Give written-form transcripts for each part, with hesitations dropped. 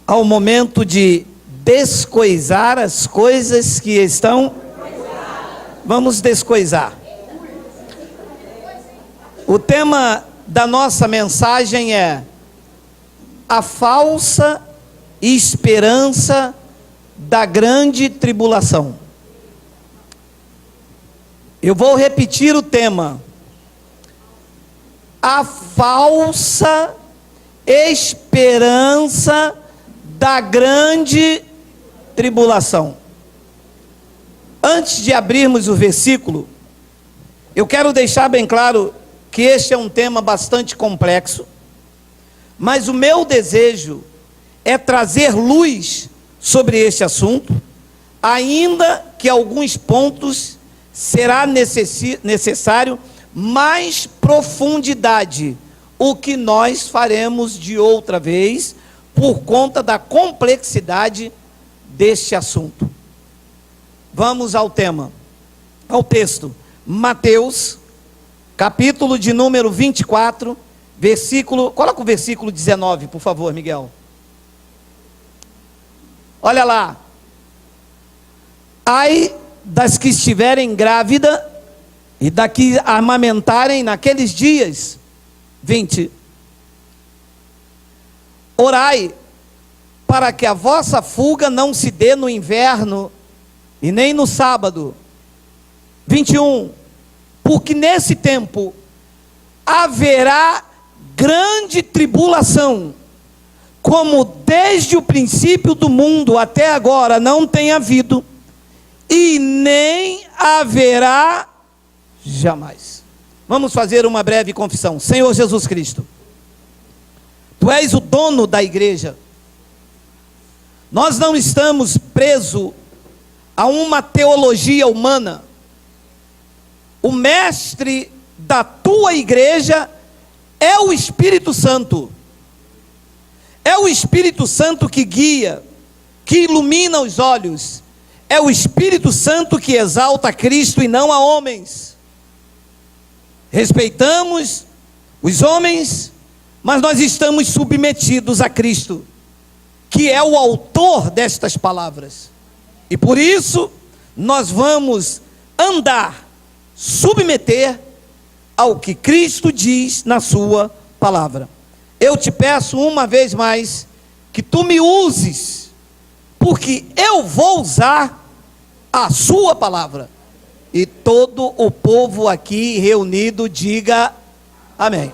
ao momento de descoisar as coisas que estão. Vamos descoisar. O tema da nossa mensagem é a falsa esperança da grande tribulação. Eu vou repetir o tema: a falsa esperança da grande tribulação. Antes de abrirmos o versículo, eu quero deixar bem claro que este é um tema bastante complexo, mas o meu desejo é trazer luz sobre este assunto, ainda que alguns pontos será necessário mais profundidade, o que nós faremos de outra vez, por conta da complexidade deste assunto. Vamos ao tema, ao texto. Mateus, capítulo de número 24, versículo, coloca o versículo 19, por favor, Miguel. Olha lá. Ai das que estiverem grávidas e da que amamentarem naqueles dias. 20. Orai para que a vossa fuga não se dê no inverno e nem no sábado. 21. Porque nesse tempo haverá grande tribulação, como desde o princípio do mundo até agora não tem havido, e nem haverá jamais. Vamos fazer uma breve confissão. Senhor Jesus Cristo, Tu és o dono da igreja. Nós não estamos presos a uma teologia humana. O mestre da Tua igreja é o Espírito Santo. É o Espírito Santo que guia, que ilumina os olhos. É o Espírito Santo que exalta Cristo e não a homens. Respeitamos os homens, mas nós estamos submetidos a Cristo, que é o autor destas palavras. E por isso, nós vamos andar, submeter ao que Cristo diz na sua palavra. Eu te peço uma vez mais, que tu me uses, porque eu vou usar a sua palavra. E todo o povo aqui reunido diga amém.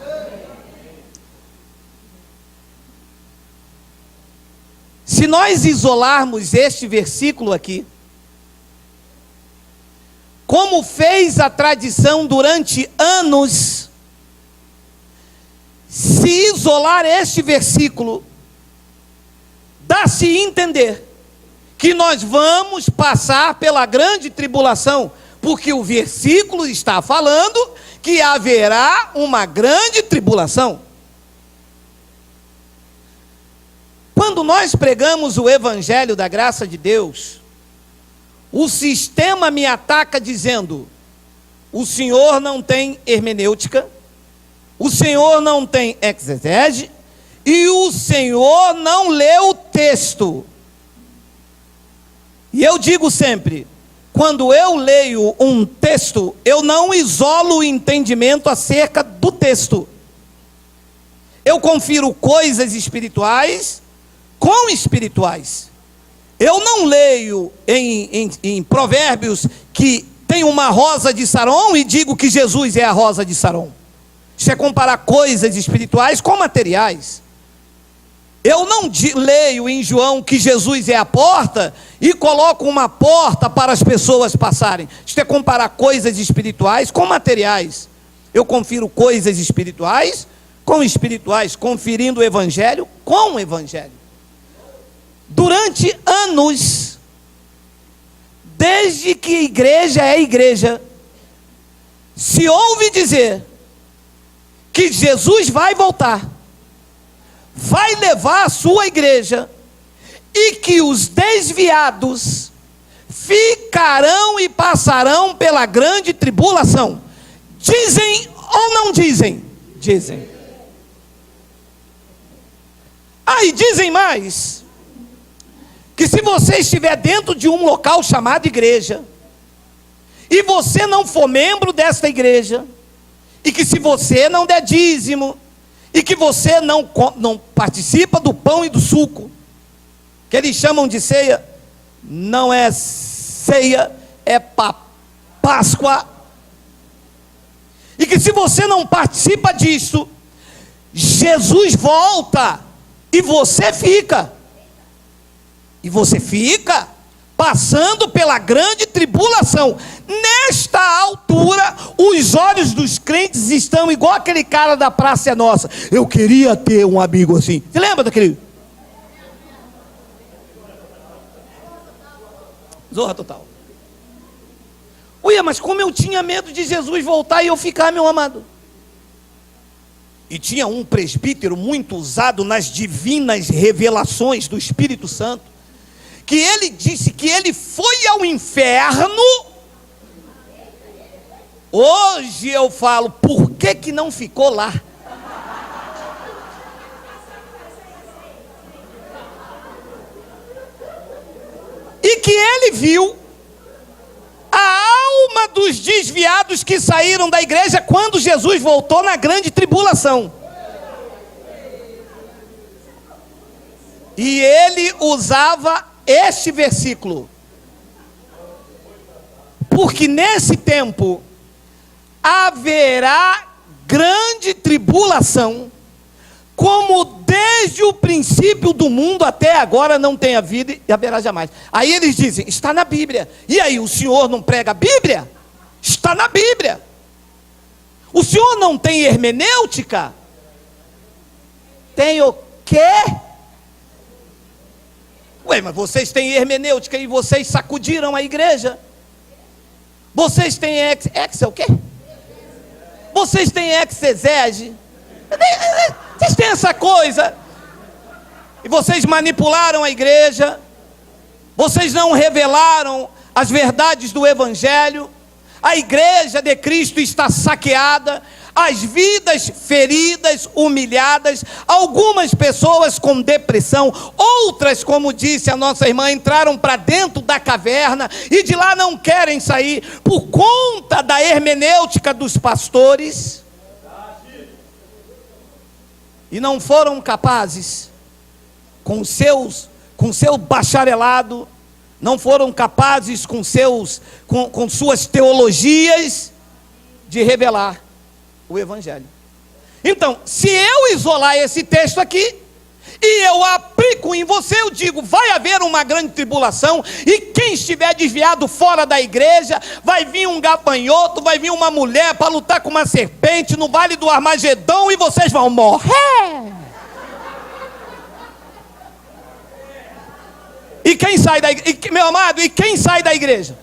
Se nós isolarmos este versículo aqui, como fez a tradição durante anos, se isolar este versículo, dá-se a entender que nós vamos passar pela grande tribulação, porque o versículo está falando que haverá uma grande tribulação. Quando nós pregamos o evangelho da graça de Deus, o sistema me ataca dizendo: o senhor não tem hermenêutica, o senhor não tem exegese, e o senhor não lê o texto. E eu digo sempre, quando eu leio um texto, eu não isolo o entendimento acerca do texto. Eu confiro coisas espirituais com espirituais. Eu não leio em Provérbios que tem uma rosa de Saron e digo que Jesus é a rosa de Saron. Isso é comparar coisas espirituais com materiais. Eu não leio em João que Jesus é a porta e coloco uma porta para as pessoas passarem. Isso é comparar coisas espirituais com materiais. Eu confiro coisas espirituais com espirituais, conferindo o evangelho com o evangelho. Durante anos, desde que igreja é igreja, se ouve dizer que Jesus vai voltar, vai levar a sua igreja, e que os desviados ficarão e passarão pela grande tribulação. Dizem ou não dizem? Dizem. Aí dizem mais, que se você estiver dentro de um local chamado igreja, e você não for membro desta igreja, e que se você não der dízimo, e que você não participa do pão e do suco, que eles chamam de ceia, não é ceia, é Páscoa, e que se você não participa disso, Jesus volta, e você fica passando pela grande tribulação. Nesta altura, os olhos dos crentes estão igual aquele cara da Praça é Nossa. Eu queria ter um amigo assim. Você lembra daquele? Zorra total. Ué, mas como eu tinha medo de Jesus voltar e eu ficar, meu amado. E tinha um presbítero muito usado nas divinas revelações do Espírito Santo, que ele disse que ele foi ao inferno. Hoje eu falo, por que não ficou lá? E que ele viu a alma dos desviados que saíram da igreja quando Jesus voltou na grande tribulação. E ele usava este versículo, porque nesse tempo haverá grande tribulação, como desde o princípio do mundo até agora não tem havido e haverá jamais. Aí eles dizem, está na Bíblia. E aí, o senhor não prega a Bíblia? Está na Bíblia. O senhor não tem hermenêutica? Tem o quê? Ué, mas vocês têm hermenêutica e vocês sacudiram a igreja. Vocês têm é o quê? Vocês têm exegese. Vocês têm essa coisa. E vocês manipularam a igreja. Vocês não revelaram as verdades do Evangelho. A igreja de Cristo está saqueada. As vidas feridas, humilhadas, algumas pessoas com depressão, outras, como disse a nossa irmã, entraram para dentro da caverna e de lá não querem sair por conta da hermenêutica dos pastores e não foram capazes com seu bacharelado, não foram capazes com suas teologias de revelar o Evangelho. Então, se eu isolar esse texto aqui e eu aplico em você, eu digo, vai haver uma grande tribulação, e quem estiver desviado fora da igreja, vai vir um gafanhoto, vai vir uma mulher para lutar com uma serpente no vale do Armagedão, e vocês vão morrer. E quem sai da igreja, meu amado, e quem sai da igreja?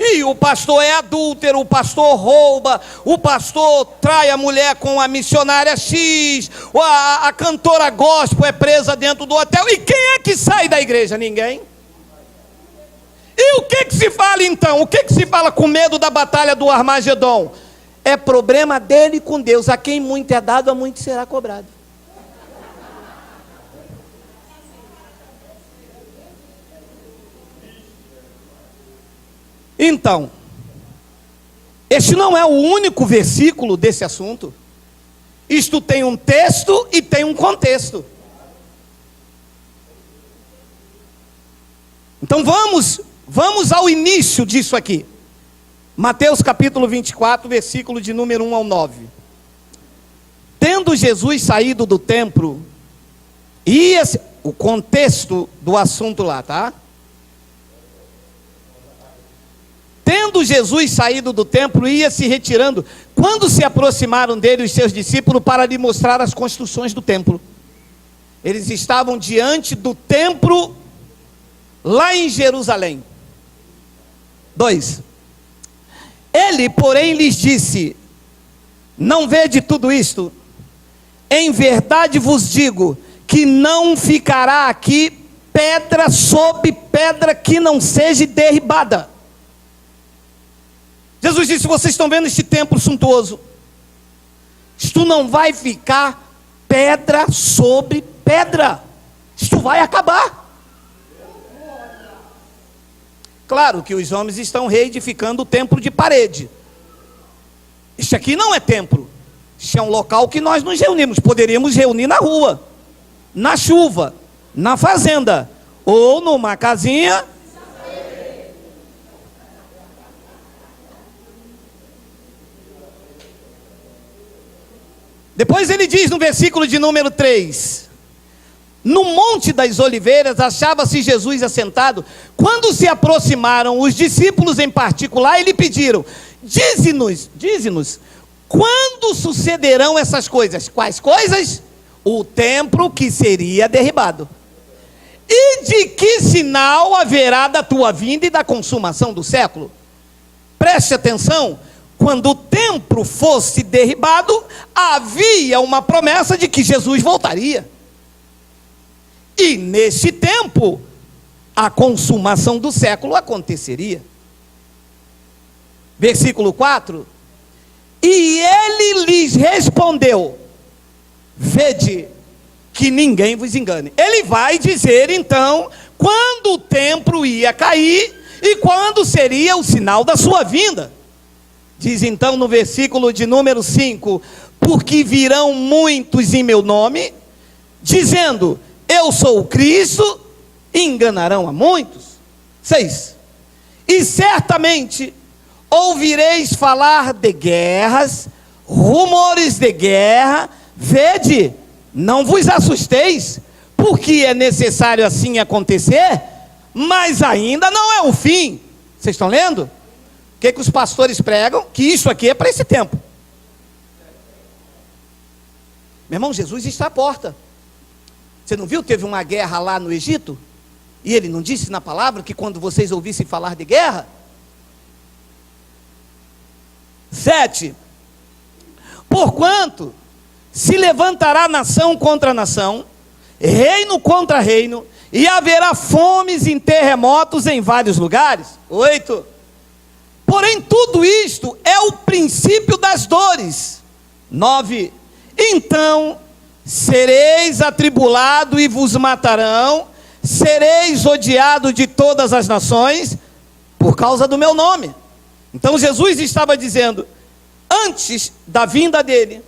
E o pastor é adúltero, o pastor rouba, o pastor trai a mulher com a missionária X, a cantora gospel é presa dentro do hotel. E quem é que sai da igreja? Ninguém. E o que se fala então? O que se fala com medo da batalha do Armagedon? É problema dele com Deus. A quem muito é dado, a muito será cobrado. Então, este não é o único versículo desse assunto. Isto tem um texto e tem um contexto. Então vamos ao início disso aqui. Mateus capítulo 24, versículo de número 1 ao 9. Tendo Jesus saído do templo, o contexto do assunto lá, tá? Tendo Jesus saído do templo, ia se retirando, quando se aproximaram dele os seus discípulos para lhe mostrar as construções do templo. Eles estavam diante do templo, lá em Jerusalém. 2. Ele, porém, lhes disse: não vede tudo isto? Em verdade vos digo, que não ficará aqui pedra sobre pedra que não seja derribada. Jesus disse: vocês estão vendo este templo suntuoso? Isto não vai ficar pedra sobre pedra. Isto vai acabar. Claro que os homens estão reedificando o templo de parede. Isso aqui não é templo. Isso é um local que nós nos reunimos. Poderíamos reunir na rua, na chuva, na fazenda, ou numa casinha. Depois ele diz no versículo de número 3: no Monte das Oliveiras achava-se Jesus assentado. Quando se aproximaram os discípulos em particular, e lhe pediram: dize-nos, quando sucederão essas coisas? Quais coisas? O templo que seria derribado. E de que sinal haverá da tua vinda e da consumação do século? Preste atenção. Quando o templo fosse derribado, havia uma promessa de que Jesus voltaria. E nesse tempo, a consumação do século aconteceria. Versículo 4. E ele lhes respondeu: vede que ninguém vos engane. Ele vai dizer então quando o templo ia cair e quando seria o sinal da sua vinda. Diz então no versículo de número 5: porque virão muitos em meu nome, dizendo: eu sou o Cristo, e enganarão a muitos. 6. E certamente ouvireis falar de guerras, rumores de guerra. Vede, não vos assusteis, porque é necessário assim acontecer, mas ainda não é o fim. Vocês estão lendo? O que os pastores pregam? Que isso aqui é para esse tempo. Meu irmão, Jesus está à porta. Você não viu? Teve uma guerra lá no Egito, e ele não disse na palavra que quando vocês ouvissem falar de guerra? 7. Porquanto se levantará nação contra nação, reino contra reino, e haverá fomes e terremotos em vários lugares. 8. Porém tudo isto é o princípio das dores. 9. Então sereis atribulado e vos matarão, sereis odiado de todas as nações, por causa do meu nome. Então Jesus estava dizendo, antes da vinda dele,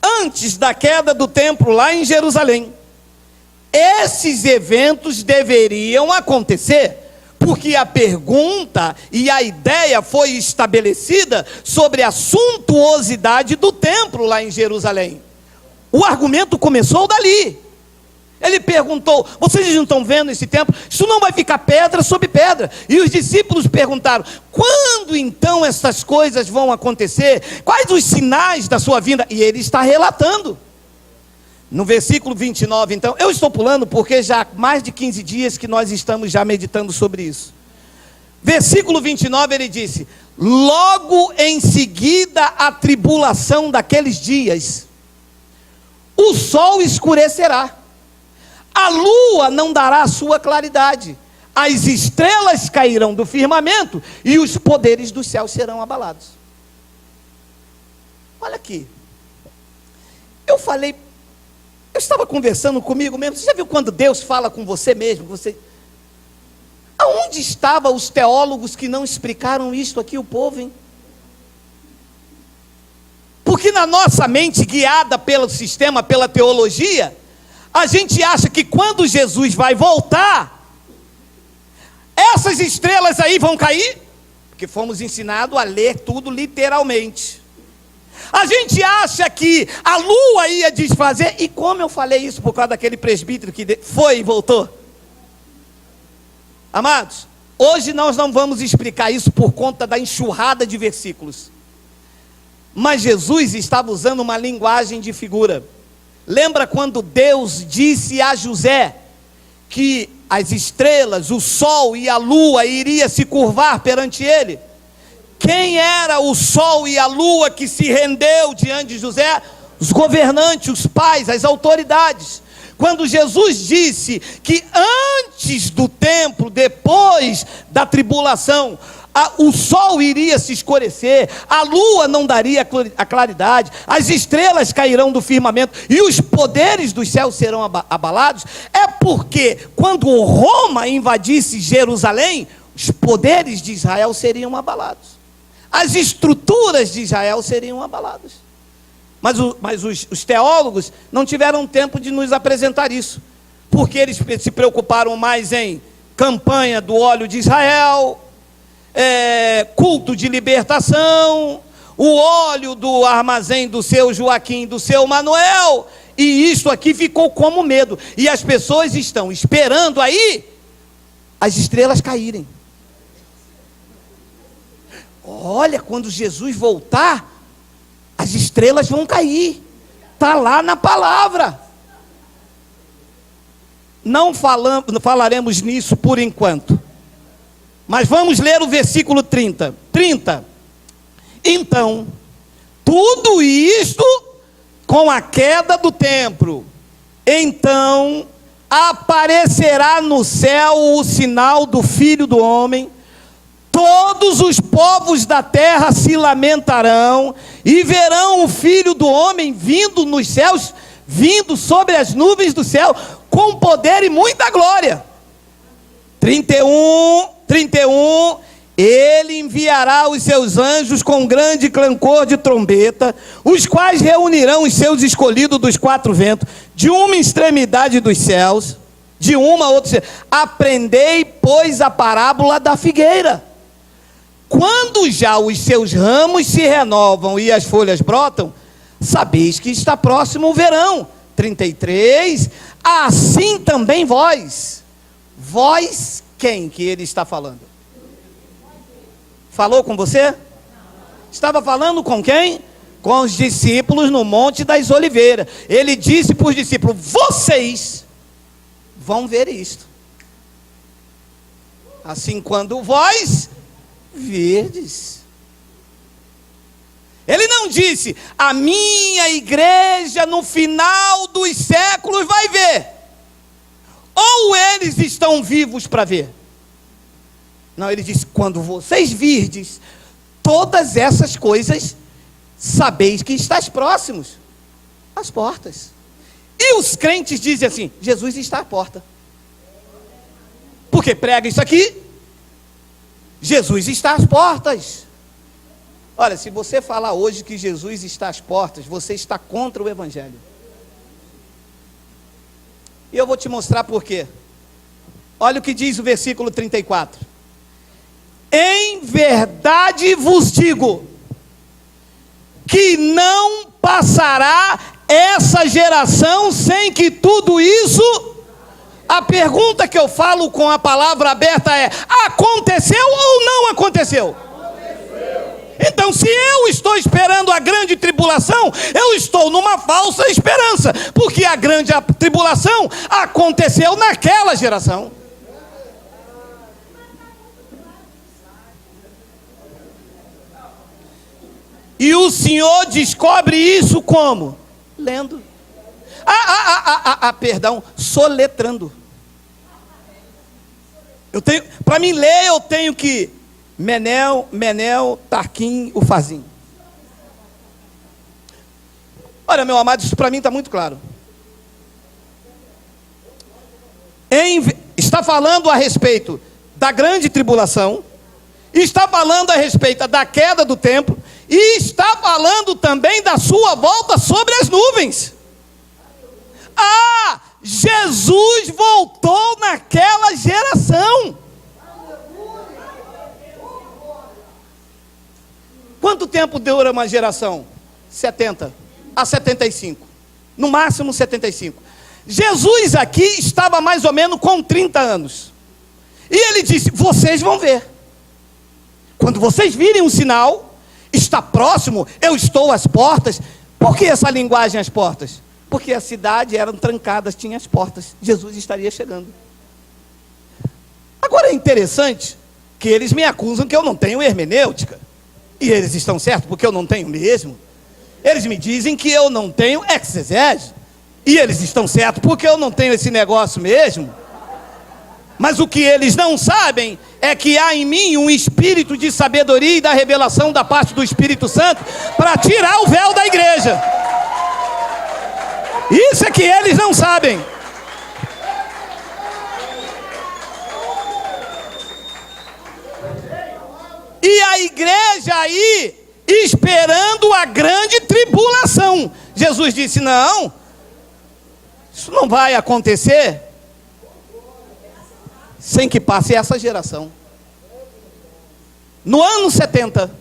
antes da queda do templo lá em Jerusalém, esses eventos deveriam acontecer, porque a pergunta e a ideia foi estabelecida sobre a suntuosidade do templo lá em Jerusalém. O argumento começou dali. Ele perguntou: vocês não estão vendo esse templo? Isso não vai ficar pedra sobre pedra. E os discípulos perguntaram: quando então essas coisas vão acontecer? Quais os sinais da sua vinda? E ele está relatando. No versículo 29, então, eu estou pulando porque já há mais de 15 dias que nós estamos já meditando sobre isso. Versículo 29, ele disse: logo em seguida a tribulação daqueles dias, o sol escurecerá, a lua não dará a sua claridade, as estrelas cairão do firmamento e os poderes dos céus serão abalados. Olha aqui, eu estava conversando comigo mesmo. Você já viu quando Deus fala com você mesmo? Aonde estavam os teólogos que não explicaram isto aqui, o povo, hein? Porque na nossa mente, guiada pelo sistema, pela teologia, a gente acha que quando Jesus vai voltar, essas estrelas aí vão cair, porque fomos ensinados a ler tudo literalmente. A gente acha que a lua ia desfazer, e como eu falei isso por causa daquele presbítero que foi e voltou. Amados, hoje nós não vamos explicar isso por conta da enxurrada de versículos. Mas Jesus estava usando uma linguagem de figura. Lembra quando Deus disse a José que as estrelas, o sol e a lua iria se curvar perante ele? Quem era o sol e a lua que se rendeu diante de José? Os governantes, os pais, as autoridades. Quando Jesus disse que antes do templo, depois da tribulação, o sol iria se escurecer, a lua não daria a claridade, as estrelas cairão do firmamento e os poderes dos céus serão abalados, é porque quando Roma invadisse Jerusalém, os poderes de Israel seriam abalados. As estruturas de Israel seriam abaladas. Mas os teólogos não tiveram tempo de nos apresentar isso, porque eles se preocuparam mais em campanha do óleo de Israel, culto de libertação, o óleo do armazém do seu Joaquim, do seu Manuel, e isso aqui ficou como medo, e as pessoas estão esperando aí as estrelas caírem. Olha, quando Jesus voltar, as estrelas vão cair, está lá na palavra. Não falaremos nisso por enquanto, mas vamos ler o versículo 30. Então, tudo isto com a queda do templo, então aparecerá no céu o sinal do Filho do Homem. Todos os povos da terra se lamentarão e verão o Filho do Homem vindo nos céus, vindo sobre as nuvens do céu, com poder e muita glória. 31, ele enviará os seus anjos com grande clangor de trombeta, os quais reunirão os seus escolhidos dos quatro ventos, de uma extremidade dos céus, de uma a outra. Aprendei, pois, a parábola da figueira. Quando já os seus ramos se renovam e as folhas brotam, sabeis que está próximo o verão. 33, assim também vós. Vós quem que ele está falando? Falou com você? Estava falando com quem? Com os discípulos no Monte das Oliveiras. Ele disse para os discípulos: vocês vão ver isto. Assim, quando vós verdes. Ele não disse: a minha igreja no final dos séculos vai ver, ou eles estão vivos para ver. Não, ele disse: quando vocês virdes todas essas coisas, sabeis que estáis próximos às portas. E os crentes dizem assim: Jesus está à porta. Porque prega isso aqui, Jesus está às portas. Olha, se você falar hoje que Jesus está às portas, você está contra o Evangelho. E eu vou te mostrar por quê. Olha o que diz o versículo 34. Em verdade vos digo, que não passará essa geração sem que tudo isso... A pergunta que eu falo com a palavra aberta é: aconteceu ou não aconteceu? Então, se eu estou esperando a grande tribulação, eu estou numa falsa esperança, porque a grande tribulação aconteceu naquela geração. E o Senhor descobre isso como? Lendo. Perdão, soletrando. Para mim ler, eu tenho que Menel, Tarquim, Ufazim. Olha, meu amado, isso para mim está muito claro. Está falando a respeito da grande tribulação, está falando a respeito da queda do templo, e está falando também da sua volta sobre as nuvens. Jesus voltou naquela geração. Quanto tempo dura uma geração? 70 a 75. No máximo 75. Jesus aqui estava mais ou menos com 30 anos. E ele disse: vocês vão ver. Quando vocês virem um sinal, está próximo, eu estou às portas. Por que essa linguagem às portas? Porque a cidade eram trancadas, tinha as portas. Jesus estaria chegando. Agora é interessante que eles me acusam que eu não tenho hermenêutica. E eles estão certos, porque eu não tenho mesmo. Eles me dizem que eu não tenho exegese. E eles estão certos, porque eu não tenho esse negócio mesmo. Mas o que eles não sabem é que há em mim um espírito de sabedoria e da revelação da parte do Espírito Santo para tirar o véu da igreja. Isso é que eles não sabem. E a igreja aí esperando a grande tribulação. Jesus disse: não, isso não vai acontecer sem que passe essa geração. No ano 70,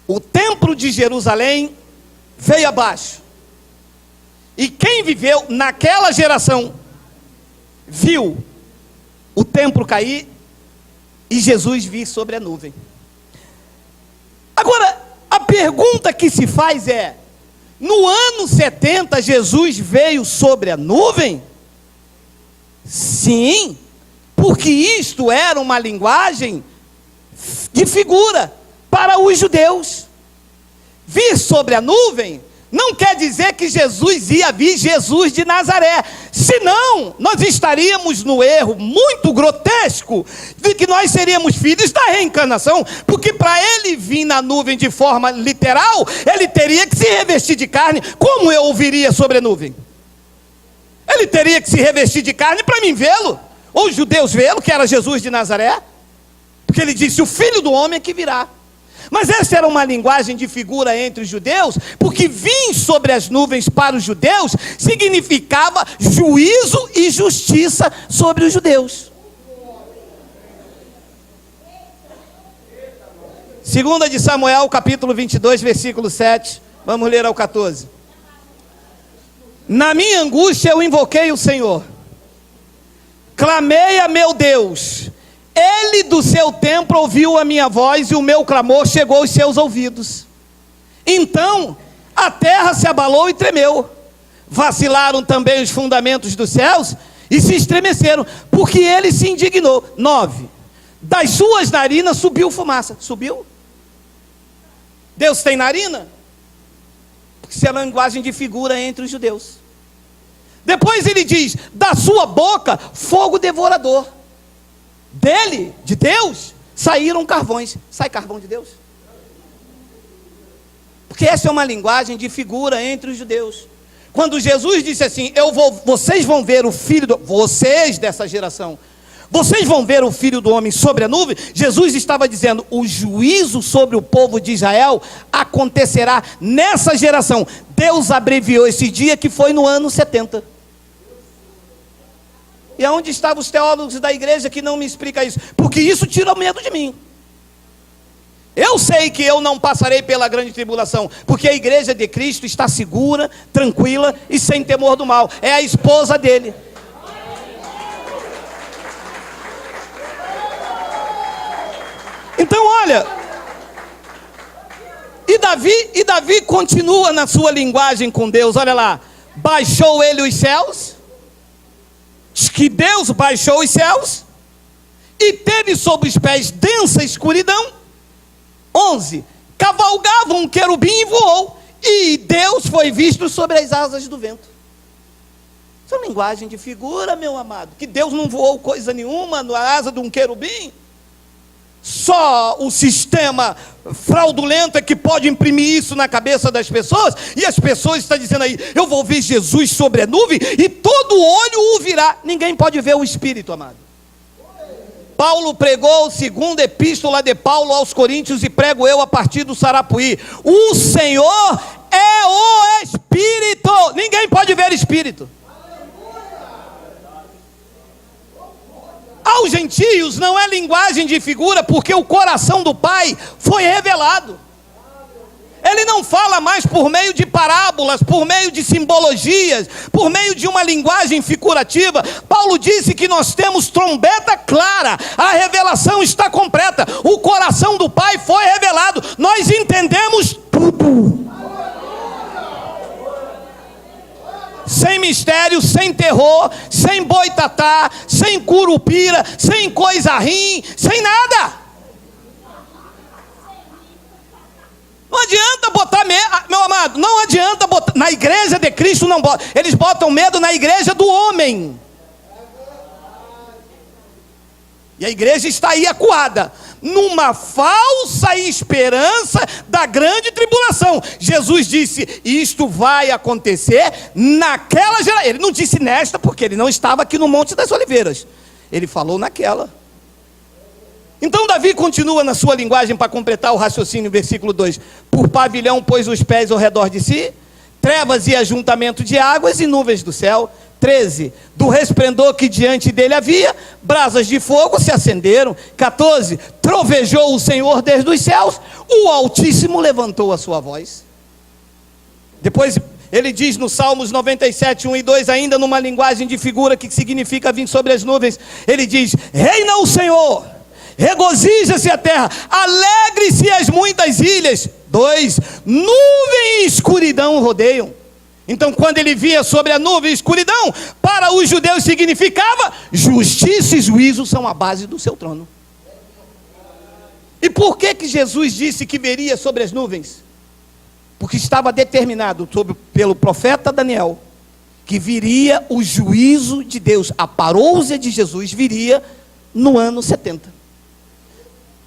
o templo de Jerusalém veio abaixo. E quem viveu naquela geração viu o templo cair e Jesus vir sobre a nuvem. Agora, a pergunta que se faz é: no ano 70 Jesus veio sobre a nuvem? Sim, porque isto era uma linguagem de figura para os judeus. Vir sobre a nuvem não quer dizer que Jesus ia vir Jesus de Nazaré. Senão, nós estaríamos no erro muito grotesco de que nós seríamos filhos da reencarnação. Porque para ele vir na nuvem de forma literal, ele teria que se revestir de carne. Como eu viria sobre a nuvem? Ele teria que se revestir de carne para mim vê-lo, ou os judeus vê-lo, que era Jesus de Nazaré. Porque ele disse: o Filho do Homem é que virá. Mas essa era uma linguagem de figura entre os judeus, porque vir sobre as nuvens para os judeus significava juízo e justiça sobre os judeus. 2 de Samuel, capítulo 22, versículo 7. Vamos ler ao 14. Na minha angústia eu invoquei o Senhor, clamei a meu Deus. Ele do seu templo ouviu a minha voz e o meu clamor chegou aos seus ouvidos. Então a terra se abalou e tremeu. Vacilaram também os fundamentos dos céus e se estremeceram, porque ele se indignou. 9. Das suas narinas subiu fumaça. Subiu? Deus tem narina? Porque isso é a linguagem de figura entre os judeus. Depois ele diz: da sua boca fogo devorador. Dele, de Deus, saíram carvões. Sai carvão de Deus? Porque essa é uma linguagem de figura entre os judeus. Quando Jesus disse assim: vocês vão ver o filho do... Vocês dessa geração, vocês vão ver o Filho do Homem sobre a nuvem. Jesus estava dizendo: o juízo sobre o povo de Israel acontecerá nessa geração. Deus abreviou esse dia, que foi no ano 70. E aonde estavam os teólogos da igreja que não me explicam isso? Porque isso tira medo de mim. Eu sei que eu não passarei pela grande tribulação, porque a igreja de Cristo está segura, tranquila e sem temor do mal. É a esposa dele. Então olha, e Davi continua na sua linguagem com Deus. Olha lá: baixou ele os céus. Diz que Deus baixou os céus e teve sob os pés densa escuridão. 11. Cavalgava um querubim e voou, e Deus foi visto sobre as asas do vento. Isso é uma linguagem de figura, meu amado. Que Deus não voou coisa nenhuma na asa de um querubim. Só o sistema fraudulento é que pode imprimir isso na cabeça das pessoas. E as pessoas estão dizendo aí: eu vou ver Jesus sobre a nuvem e todo olho o virá. Ninguém pode ver o Espírito, amado. Paulo pregou, segunda epístola de Paulo aos Coríntios, e prego eu a partir do Sarapuí: o Senhor é o Espírito. Ninguém pode ver Espírito. Aos gentios não é linguagem de figura, porque o coração do Pai foi revelado. Ele não fala mais por meio de parábolas, por meio de simbologias, por meio de uma linguagem figurativa. Paulo disse que nós temos trombeta clara, a revelação está completa, o coração do Pai foi revelado, nós entendemos tudo. Sem mistério, sem terror, sem boitatá, sem curupira, sem coisa ruim, sem nada. Não adianta botar medo, meu amado, não adianta botar, na igreja de Cristo não bota, eles botam medo na igreja do homem. E a igreja está aí acuada, numa falsa esperança da grande tribulação. Jesus disse: isto vai acontecer naquela geração. Ele não disse nesta, porque ele não estava aqui no Monte das Oliveiras. Ele falou naquela. Então Davi continua na sua linguagem para completar o raciocínio, versículo 2. Por pavilhão pôs os pés ao redor de si, trevas e ajuntamento de águas e nuvens do céu. 13. Do resplendor que diante dele havia, brasas de fogo se acenderam. 14. Trovejou o Senhor desde os céus, o Altíssimo levantou a sua voz. Depois ele diz no Salmos 97, 1 e 2, ainda numa linguagem de figura que significa vir sobre as nuvens, ele diz: reina o Senhor, regozija-se a terra, alegre-se as muitas ilhas. 2. Nuvem e escuridão o rodeiam. Então quando ele vinha sobre a nuvem e escuridão, para os judeus significava: justiça e juízo são a base do seu trono. E por que Jesus disse que viria sobre as nuvens? Porque estava determinado pelo profeta Daniel que viria o juízo de Deus, a parousia de Jesus viria no ano 70.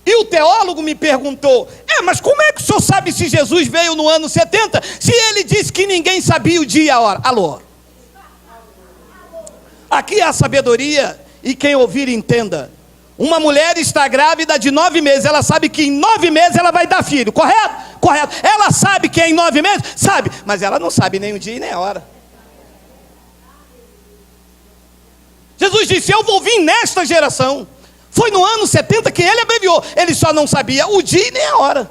E o teólogo me perguntou: mas como é que o senhor sabe se Jesus veio no ano 70, se ele disse que ninguém sabia o dia e a hora? Alô? Aqui é a sabedoria, e quem ouvir entenda. Uma mulher está grávida de 9 meses, ela sabe que em 9 meses ela vai dar filho, correto? Correto. Ela sabe que é em 9 meses? Sabe, mas ela não sabe nem o dia e nem a hora. Jesus disse: eu vou vir nesta geração. Foi no ano 70 que ele abreviou, ele só não sabia o dia e nem a hora.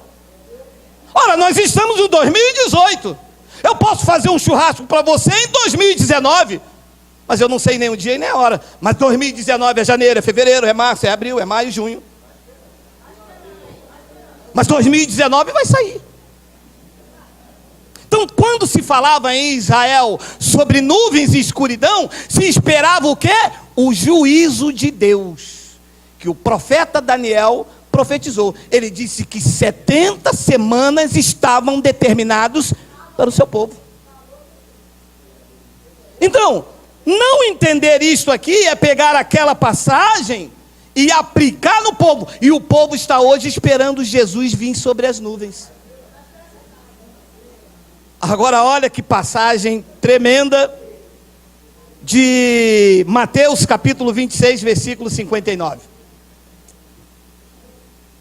Ora, nós estamos em 2018, eu posso fazer um churrasco para você em 2019, mas eu não sei nem o dia e nem a hora. Mas 2019 é janeiro, é fevereiro, é março, é abril, é maio, junho. Mas 2019 vai sair. Então, quando se falava em Israel sobre nuvens e escuridão, se esperava o quê? O juízo de Deus, que o profeta Daniel profetizou. Ele disse que 70 semanas estavam determinados para o seu povo. Então, não entender isto aqui é pegar aquela passagem e aplicar no povo. E o povo está hoje esperando Jesus vir sobre as nuvens. Agora olha que passagem tremenda de Mateus capítulo 26, versículo 59.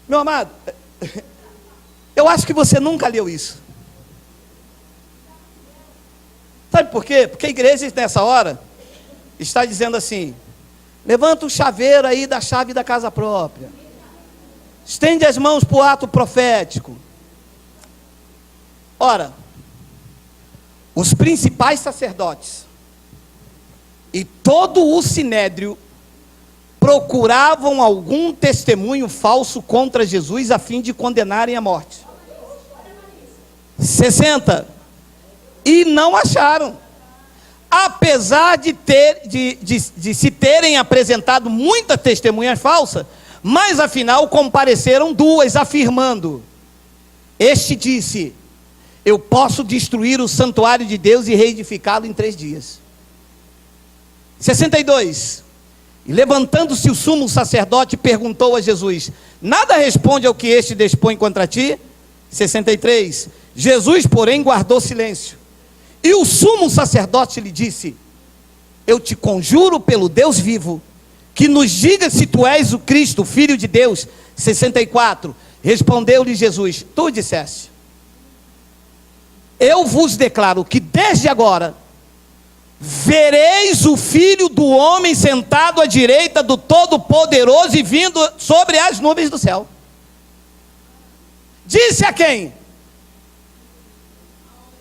Meu amado, eu acho que você nunca leu isso. Sabe por quê? Porque a igreja nessa hora está dizendo assim: levanta o chaveiro aí da chave da casa própria, estende as mãos para o ato profético. Ora, os principais sacerdotes e todo o sinédrio procuravam algum testemunho falso contra Jesus a fim de condenarem à morte. 60. E não acharam. Apesar de se terem apresentado muitas testemunhas falsas, mas afinal compareceram 2, afirmando: este disse: eu posso destruir o santuário de Deus e reedificá-lo em 3 dias. 62. E levantando-se o sumo sacerdote, perguntou a Jesus: nada responde ao que este dispõe contra ti? 63. Jesus, porém, guardou silêncio. E o sumo sacerdote lhe disse: eu te conjuro pelo Deus vivo, que nos diga se tu és o Cristo, o Filho de Deus. 64. Respondeu-lhe Jesus: tu disseste. Eu vos declaro que desde agora vereis o Filho do Homem sentado à direita do Todo-Poderoso e vindo sobre as nuvens do céu. Disse a quem?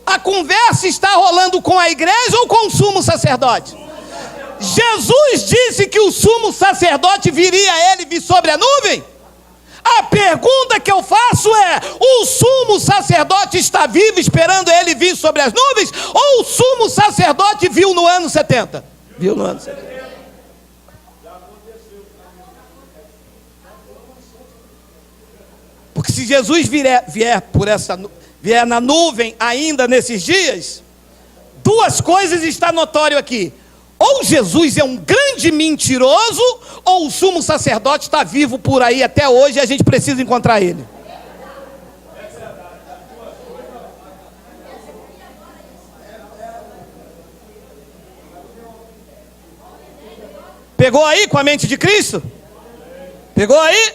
A conversa está rolando com a igreja ou com o sumo sacerdote? Jesus disse que o sumo sacerdote viria a ele vir sobre a nuvem? A pergunta que eu faço é: o sumo sacerdote está vivo esperando ele vir sobre as nuvens? Ou o sumo sacerdote viu no ano 70? Viu no ano 70. Porque se Jesus vier na nuvem ainda nesses dias, 2 coisas está notório aqui: ou Jesus é um grande mentiroso, ou o sumo sacerdote está vivo por aí até hoje e a gente precisa encontrar ele. Pegou aí com a mente de Cristo? Pegou aí?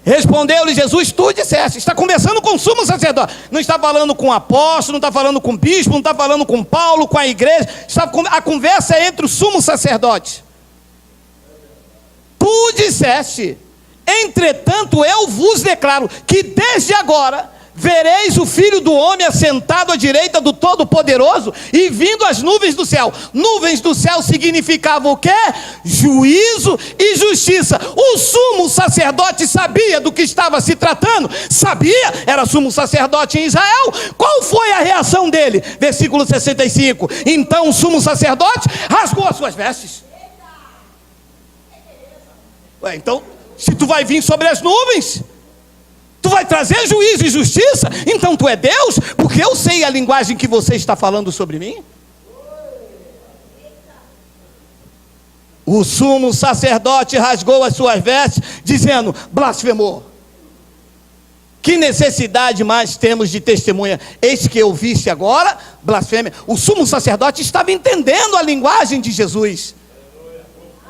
Respondeu-lhe Jesus: tu disseste. Está conversando com o sumo sacerdote. Não está falando com o apóstolo, não está falando com o bispo, não está falando com Paulo, com a igreja. A conversa é entre o sumo sacerdote. Tu disseste. Entretanto, eu vos declaro que desde agora vereis o Filho do Homem assentado à direita do Todo-Poderoso e vindo as nuvens do céu. Nuvens do céu significavam o quê? Juízo e justiça. O sumo sacerdote sabia do que estava se tratando? Sabia, era sumo sacerdote em Israel. Qual foi a reação dele? Versículo 65. Então o sumo sacerdote rasgou as suas vestes. Ué, então, se tu vai vir sobre as nuvens, tu vai trazer juízo e justiça, então tu é Deus, porque eu sei a linguagem que você está falando sobre mim. O sumo sacerdote rasgou as suas vestes, dizendo: blasfemou. Que necessidade mais temos de testemunha? Eis que eu viste agora, blasfêmia. O sumo sacerdote estava entendendo a linguagem de Jesus.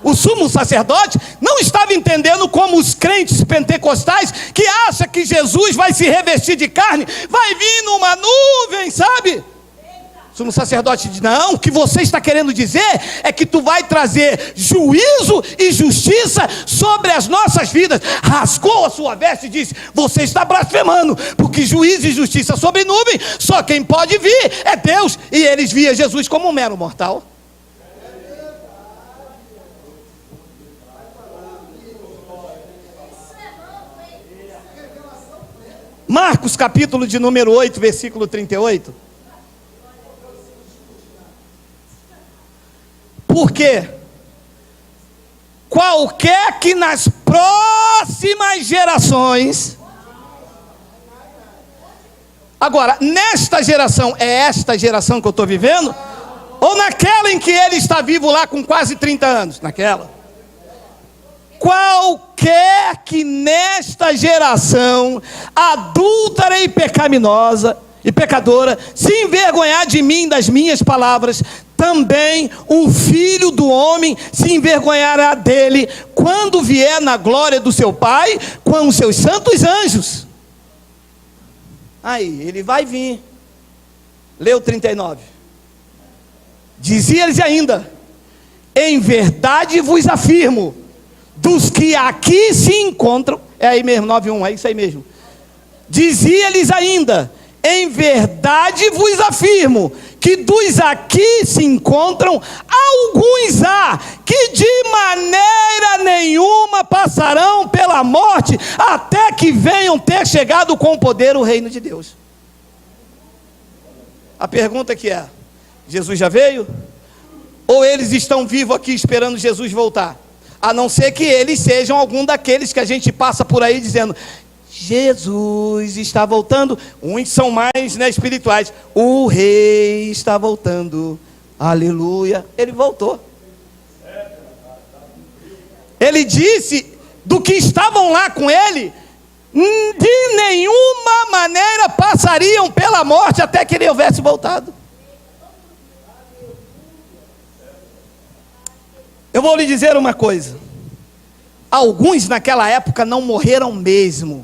O sumo sacerdote não estava entendendo como os crentes pentecostais que acham que Jesus vai se revestir de carne, vai vir numa nuvem, sabe? O sumo sacerdote diz: não, o que você está querendo dizer é que tu vai trazer juízo e justiça sobre as nossas vidas. Rasgou a sua veste e disse: você está blasfemando, porque juízo e justiça sobre nuvem, só quem pode vir é Deus. E eles viam Jesus como um mero mortal. Marcos capítulo de número 8, versículo 38. Porque qualquer que nas próximas gerações, agora, nesta geração, é esta geração que eu estou vivendo? Ou naquela em que ele está vivo lá com quase 30 anos? Naquela. Qualquer que nesta geração adúltera e pecaminosa e pecadora se envergonhar de mim, das minhas palavras, também o Filho do Homem se envergonhará dele quando vier na glória do seu Pai com os seus santos anjos. Aí, ele vai vir. Leu 39. Dizia-lhes ainda: em verdade vos afirmo, dos que aqui se encontram, é aí mesmo, 9:1, é isso aí mesmo. Dizia-lhes ainda: em verdade vos afirmo, que dos aqui se encontram, alguns há, que de maneira nenhuma passarão pela morte, até que venham ter chegado com poder o reino de Deus. A pergunta que é: Jesus já veio? Ou eles estão vivos aqui esperando Jesus voltar? A não ser que eles sejam algum daqueles que a gente passa por aí dizendo: Jesus está voltando. Uns são mais, espirituais. O rei está voltando. Aleluia. Ele voltou. Ele disse do que estavam lá com ele: de nenhuma maneira passariam pela morte até que ele houvesse voltado. Eu vou lhe dizer uma coisa: alguns naquela época não morreram mesmo,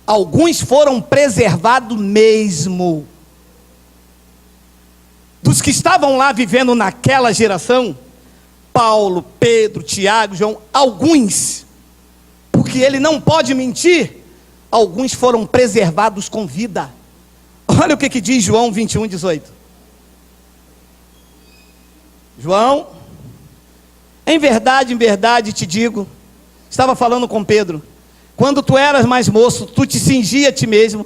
alguns foram preservados mesmo. Dos que estavam lá vivendo naquela geração, Paulo, Pedro, Tiago, João, alguns, porque ele não pode mentir, alguns foram preservados com vida. Olha o que diz João 21:18. João: em verdade te digo, estava falando com Pedro, quando tu eras mais moço, tu te cingia a ti mesmo,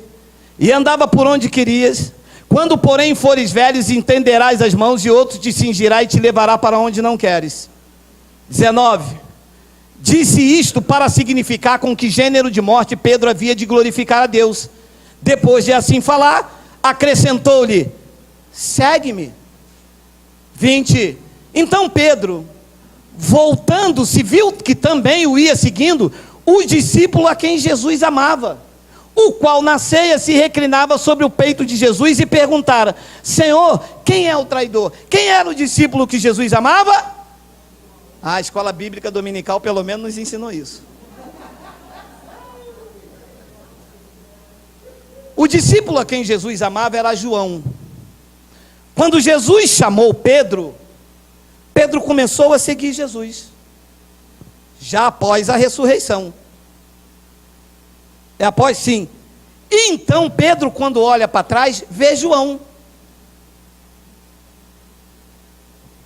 e andava por onde querias. Quando porém fores velhos, entenderás as mãos, e outro te cingirá e te levará para onde não queres. 19. Disse isto para significar com que gênero de morte Pedro havia de glorificar a Deus. Depois de assim falar, acrescentou-lhe: segue-me. 20. Então Pedro, voltando-se, viu que também o ia seguindo o discípulo a quem Jesus amava, o qual na ceia se reclinava sobre o peito de Jesus e perguntara: Senhor, quem é o traidor? Quem era o discípulo que Jesus amava? A escola bíblica dominical pelo menos nos ensinou isso. O discípulo a quem Jesus amava era João. Quando Jesus chamou Pedro, Pedro começou a seguir Jesus, já após a ressurreição. É após, sim. E então Pedro, quando olha para trás, vê João.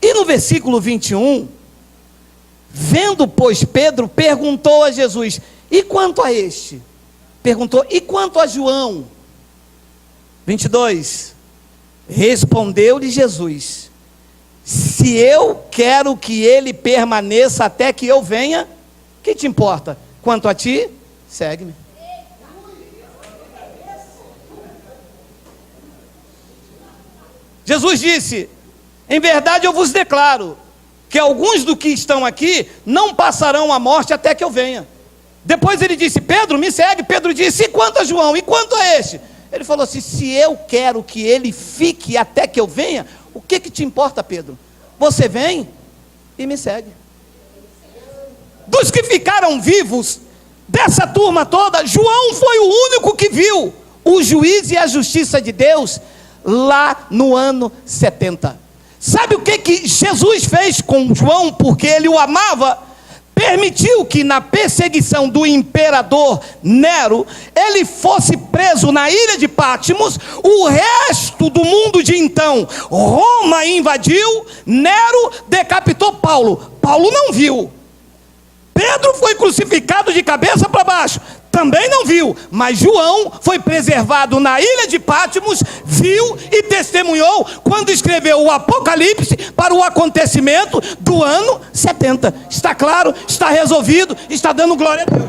E no versículo 21, vendo, pois, Pedro, perguntou a Jesus: e quanto a este? Perguntou: e quanto a João? 22, respondeu-lhe Jesus: se eu quero que ele permaneça até que eu venha, que te importa? Quanto a ti, segue-me. Jesus disse: em verdade eu vos declaro, que alguns do que estão aqui não passarão a morte até que eu venha. Depois ele disse: Pedro, me segue. Pedro disse: e quanto a João? E quanto a este? Ele falou assim: se eu quero que ele fique até que eu venha, o que te importa, Pedro? Você vem e me segue. Dos que ficaram vivos, dessa turma toda, João foi o único que viu o juízo e a justiça de Deus lá no ano 70. Sabe o que Jesus fez com João? Porque ele o amava. Permitiu que na perseguição do imperador Nero, ele fosse preso na ilha de Patmos. O resto do mundo de então, Roma invadiu, Nero decapitou Paulo. Paulo não viu. Pedro foi crucificado de cabeça para baixo, também não viu. Mas João foi preservado na ilha de Patmos, viu e testemunhou quando escreveu o Apocalipse para o acontecimento do ano 70. Está claro? Está resolvido? Está dando glória a Deus.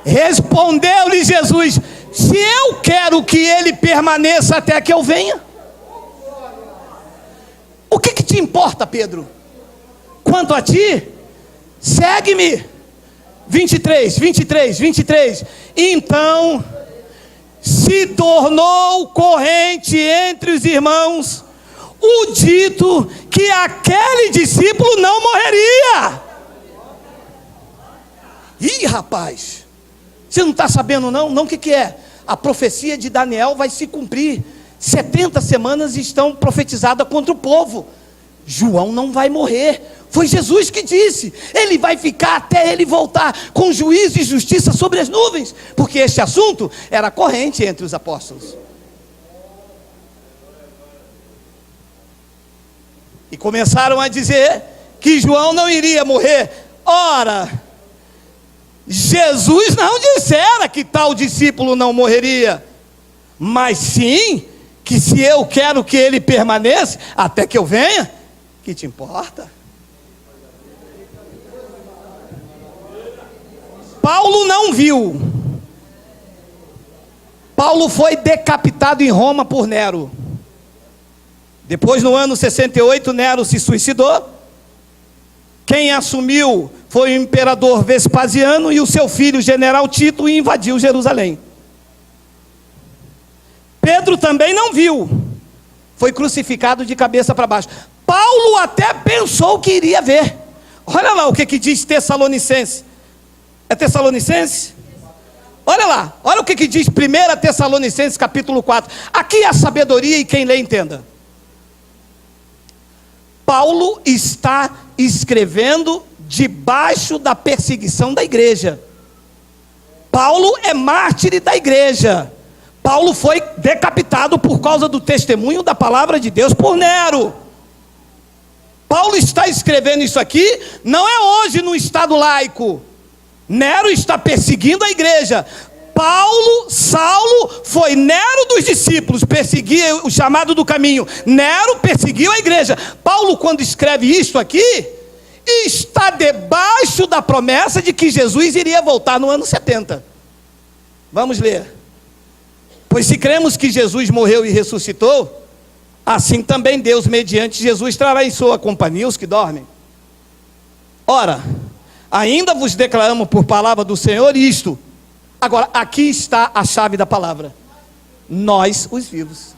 Respondeu-lhe Jesus: se eu quero que ele permaneça até que eu venha, o que te importa, Pedro? Quanto a ti, segue-me. 23. Então se tornou corrente entre os irmãos o dito que aquele discípulo não morreria. Ih, rapaz, você não está sabendo não? Não, o que é? A profecia de Daniel vai se cumprir. 70 semanas estão profetizadas contra o povo. João não vai morrer. Foi Jesus que disse: ele vai ficar até ele voltar com juízo e justiça sobre as nuvens. Porque este assunto era corrente entre os apóstolos. E começaram a dizer que João não iria morrer. Ora, Jesus não dissera que tal discípulo não morreria, mas sim que se eu quero que ele permaneça até que eu venha, que te importa? Paulo não viu. Paulo foi decapitado em Roma por Nero. Depois, no ano 68, Nero se suicidou. Quem assumiu foi o imperador Vespasiano e o seu filho, general Tito, e invadiu Jerusalém. Pedro também não viu. Foi crucificado de cabeça para baixo. Paulo até pensou que iria ver. Olha lá o que diz Tessalonicenses. É Tessalonicenses? Olha lá, olha o que diz 1 Tessalonicenses capítulo 4. Aqui é a sabedoria e quem lê entenda. Paulo está escrevendo debaixo da perseguição da igreja. Paulo é mártir da igreja. Paulo foi decapitado por causa do testemunho da palavra de Deus por Nero. Paulo está escrevendo isso aqui, não é hoje no estado laico. Nero está perseguindo a igreja. Saulo foi Nero dos discípulos, perseguia o chamado do caminho. Nero perseguiu a igreja. Paulo, quando escreve isso aqui, está debaixo da promessa de que Jesus iria voltar no ano 70. Vamos ler. Pois se cremos que Jesus morreu e ressuscitou, assim também Deus, mediante Jesus, trará em sua companhia os que dormem. Ora, ainda vos declaramos por palavra do Senhor isto. Agora, aqui está a chave da palavra. Nós, os vivos.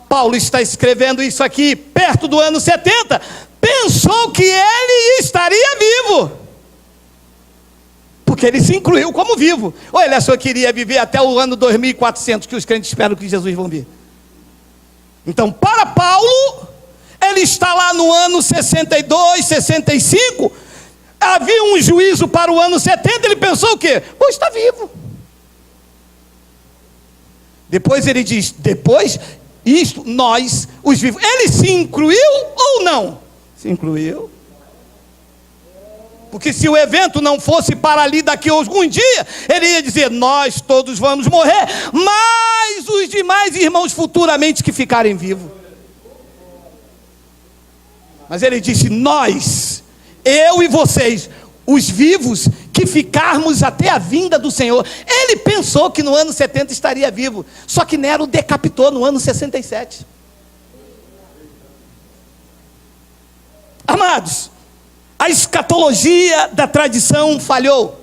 Paulo está escrevendo isso aqui perto do ano 70. Pensou que ele estaria vivo, porque ele se incluiu como vivo. Ou ele achou que iria viver até o ano 2400, que os crentes esperam que Jesus vão vir. Então, para Paulo, ele está lá no ano 62, 65. Havia um juízo para o ano 70. Ele pensou o quê? Pô, está vivo. Depois ele diz, depois, isto, nós, os vivos. Ele se incluiu ou não? Se incluiu. Porque se o evento não fosse para ali daqui a algum dia, ele ia dizer, nós todos vamos morrer, mas os demais irmãos futuramente que ficarem vivos. Mas ele disse, nós, eu e vocês, os vivos, que ficarmos até a vinda do Senhor. Ele pensou que no ano 70 estaria vivo, só que Nero decapitou no ano 67. Amados, a escatologia da tradição falhou.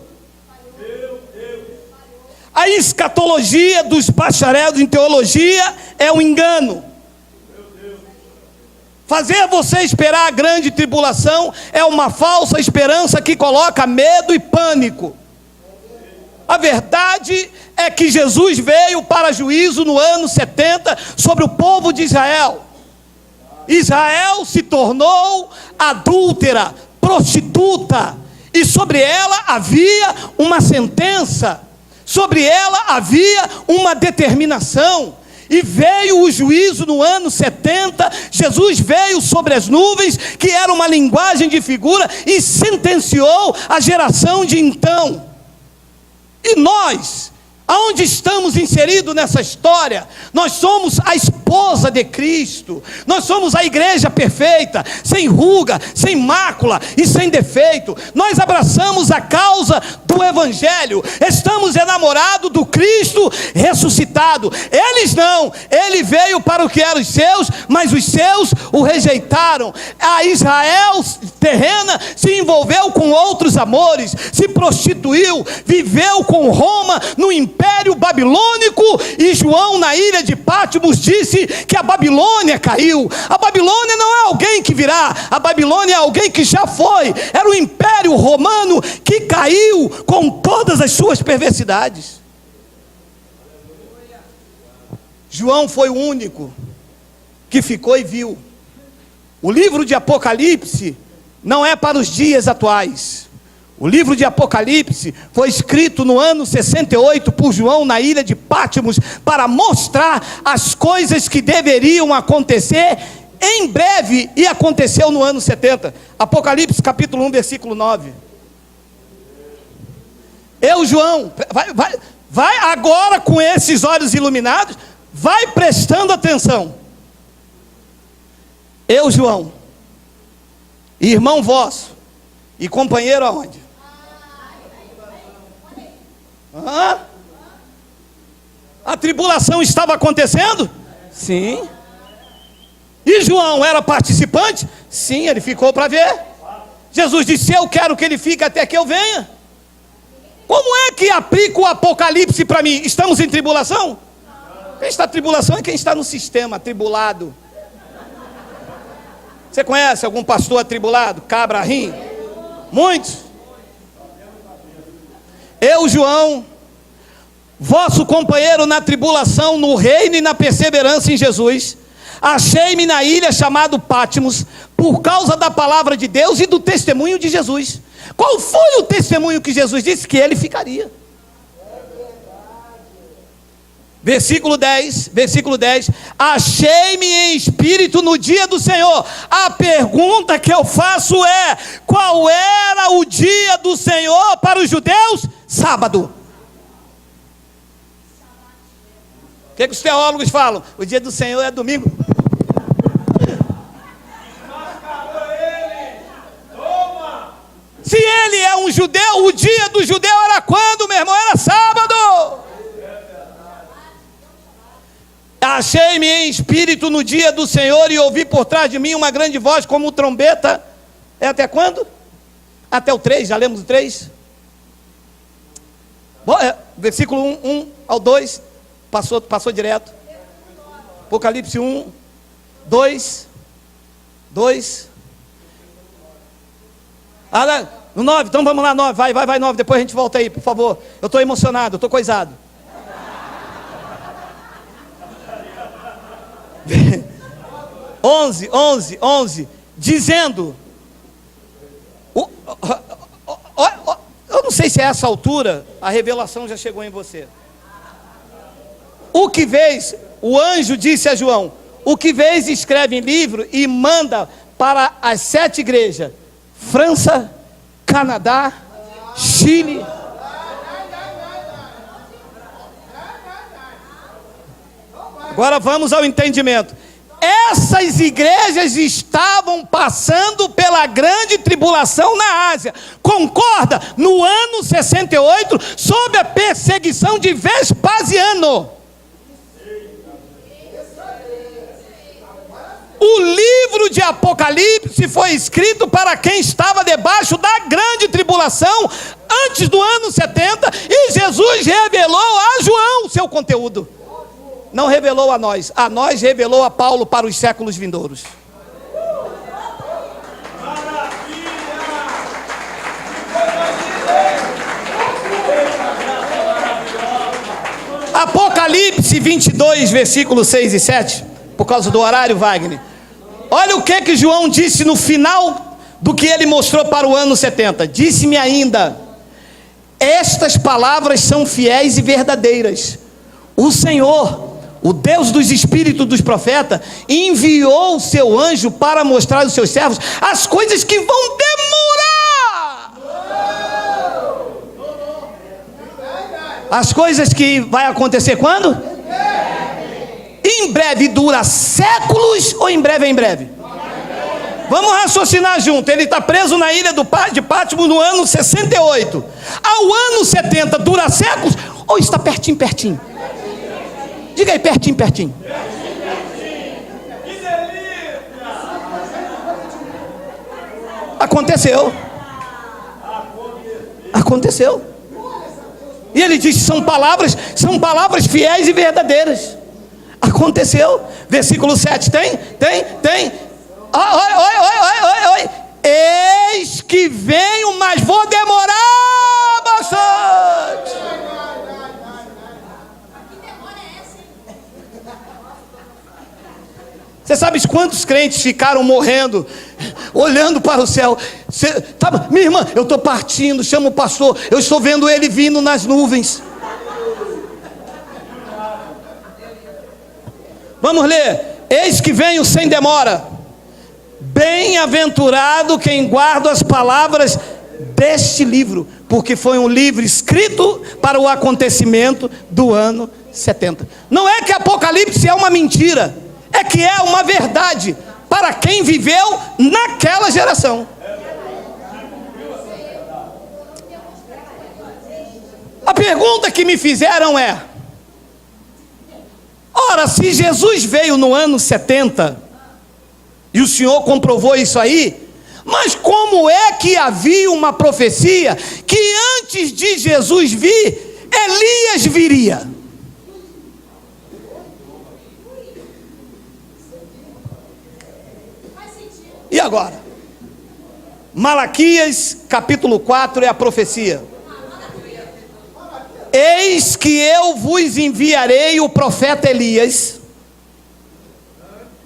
A escatologia dos bacharéis em teologia é um engano. Fazer você esperar a grande tribulação é uma falsa esperança que coloca medo e pânico. A verdade é que Jesus veio para juízo no ano 70 sobre o povo de Israel. Israel se tornou adúltera, prostituta, e sobre ela havia uma sentença, sobre ela havia uma determinação. E veio o juízo no ano 70, Jesus veio sobre as nuvens, que era uma linguagem de figura, e sentenciou a geração de então. E nós, aonde estamos inseridos nessa história? Nós somos a esposa de Cristo, nós somos a igreja perfeita, sem ruga, sem mácula e sem defeito. Nós abraçamos a causa do Evangelho, estamos enamorados do Cristo ressuscitado. Eles não, ele veio para o que eram os seus, mas os seus o rejeitaram. A Israel terrena se envolveu com outros amores, se prostituiu, viveu com Roma no Império Babilônico, e João na ilha de Patmos disse que a Babilônia caiu. A Babilônia não é alguém que virá, a Babilônia é alguém que já foi. Era o Império Romano que caiu com todas as suas perversidades. João foi o único que ficou e viu. O livro de Apocalipse não é para os dias atuais. O livro de Apocalipse foi escrito no ano 68 por João na ilha de Patmos, para mostrar as coisas que deveriam acontecer em breve, e aconteceu no ano 70. Apocalipse capítulo 1, versículo 9. Eu, João, vai agora com esses olhos iluminados, vai prestando atenção. Eu, João, irmão vosso e companheiro aonde? A tribulação estava acontecendo? Sim. E João era participante? Sim, ele ficou para ver. Jesus disse, eu quero que ele fique até que eu venha. Como é que aplica o Apocalipse para mim? Estamos em tribulação? Quem está em tribulação é quem está no sistema, atribulado. Você conhece algum pastor atribulado? Cabra rim? Muitos. Eu, João, vosso companheiro na tribulação, no reino e na perseverança em Jesus, achei-me na ilha chamada Patmos, por causa da palavra de Deus e do testemunho de Jesus. Qual foi o testemunho que Jesus disse? Que ele ficaria. Versículo 10, achei-me em espírito no dia do Senhor. A pergunta que eu faço é, qual era o dia do Senhor para os judeus? Sábado. O que os teólogos falam? O dia do Senhor é domingo. Se ele é um judeu, o dia do judeu era quando, meu irmão? Era sábado. Achei-me em espírito no dia do Senhor e ouvi por trás de mim uma grande voz como trombeta. É até quando? Até o 3, já lemos o 3? Versículo 1 ao 2, passou direto. Apocalipse 1, 2. No 9, então vamos lá, 9, vai 9, depois a gente volta aí, por favor. Eu estou emocionado, eu estou coisado. 11, dizendo, eu não sei se a essa altura a revelação já chegou em você. O que vês, o anjo disse a João, o que vês escreve em livro e manda para as 7 igrejas, França, Canadá, Chile. Agora vamos ao entendimento. Essas igrejas estavam passando pela grande tribulação na Ásia. Concorda? No ano 68, sob a perseguição de Vespasiano. O livro de Apocalipse foi escrito para quem estava debaixo da grande tribulação antes do ano 70, e Jesus revelou a João o seu conteúdo. Não revelou a nós revelou a Paulo para os séculos vindouros. Apocalipse 22, versículos 6 e 7, por causa do horário, Wagner. Olha o que João disse no final do que ele mostrou para o ano 70. Disse-me ainda, estas palavras são fiéis e verdadeiras. O Senhor, o Deus dos espíritos dos profetas, enviou o seu anjo para mostrar aos seus servos as coisas que vão demorar. As coisas que vai acontecer quando? Em breve. Dura séculos ou em breve é em breve? Vamos raciocinar junto. Ele está preso na ilha de Pátimo no ano 68. Ao ano 70 dura séculos ou está pertinho? Diga aí, pertinho. Aconteceu. E ele diz: são palavras fiéis e verdadeiras. Aconteceu. Versículo 7, tem. Oi. Eis que venho, mas vou demorar bastante. Você sabe quantos crentes ficaram morrendo, olhando para o céu? Minha irmã, eu estou partindo, chama o pastor, eu estou vendo ele vindo nas nuvens. Vamos ler. Eis que venho sem demora. Bem-aventurado quem guarda as palavras deste livro, porque foi um livro escrito para o acontecimento do ano 70. Não é que Apocalipse é uma mentira, é que é uma verdade para quem viveu naquela geração. A pergunta que me fizeram é: ora, se Jesus veio no ano 70, e o Senhor comprovou isso aí, mas como é que havia uma profecia que antes de Jesus vir, Elias viria? E agora? Malaquias capítulo 4 é a profecia. Eis que eu vos enviarei o profeta Elias,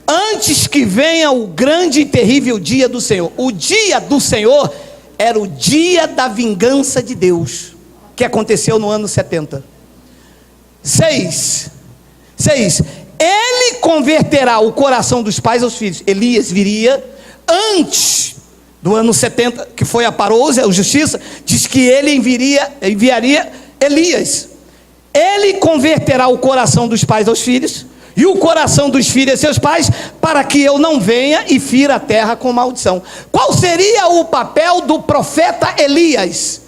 antes que venha o grande e terrível dia do Senhor. O dia do Senhor era o dia da vingança de Deus, que aconteceu no ano 70. 6. Ele converterá o coração dos pais aos filhos. Elias viria antes do ano 70, que foi a parousia, a justiça, diz que ele enviaria Elias. Ele converterá o coração dos pais aos filhos, e o coração dos filhos a seus pais, para que eu não venha e fira a terra com maldição. Qual seria o papel do profeta Elias?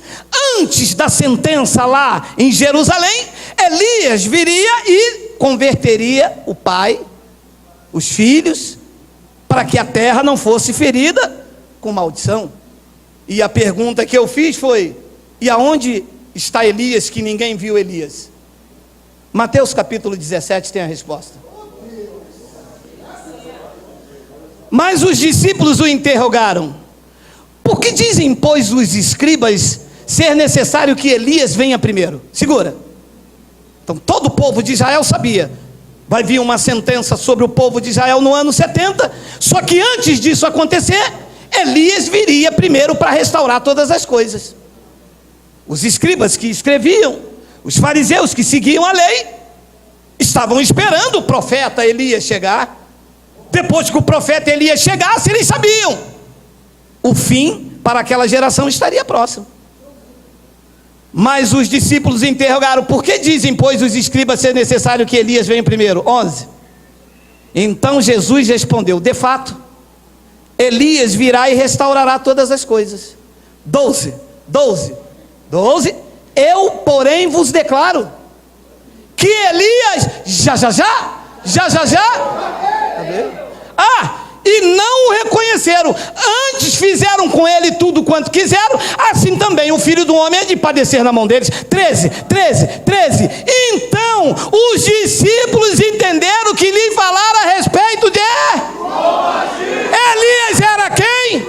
Antes da sentença lá em Jerusalém, Elias viria e converteria o pai, os filhos, para que a terra não fosse ferida com maldição. E a pergunta que eu fiz foi: e aonde está Elias, que ninguém viu Elias? Mateus capítulo 17 tem a resposta. Mas os discípulos o interrogaram: por que dizem, pois, os escribas ser necessário que Elias venha primeiro? Segura. Então todo o povo de Israel sabia: vai vir uma sentença sobre o povo de Israel no ano 70. Só que antes disso acontecer, Elias viria primeiro para restaurar todas as coisas. Os escribas que escreviam, os fariseus que seguiam a lei, estavam esperando o profeta Elias chegar. Depois que o profeta Elias chegasse, eles sabiam: o fim para aquela geração estaria próximo. Mas os discípulos interrogaram: por que dizem, pois, os escribas ser necessário que Elias venha primeiro? 11. Então Jesus respondeu: de fato, Elias virá e restaurará todas as coisas. 12. Eu, porém, vos declaro que Elias já. E não o reconheceram. Antes fizeram com ele tudo quanto quiseram, assim também o Filho do Homem é de padecer na mão deles. 13. Então os discípulos entenderam que lhe falaram a respeito de Elias era quem?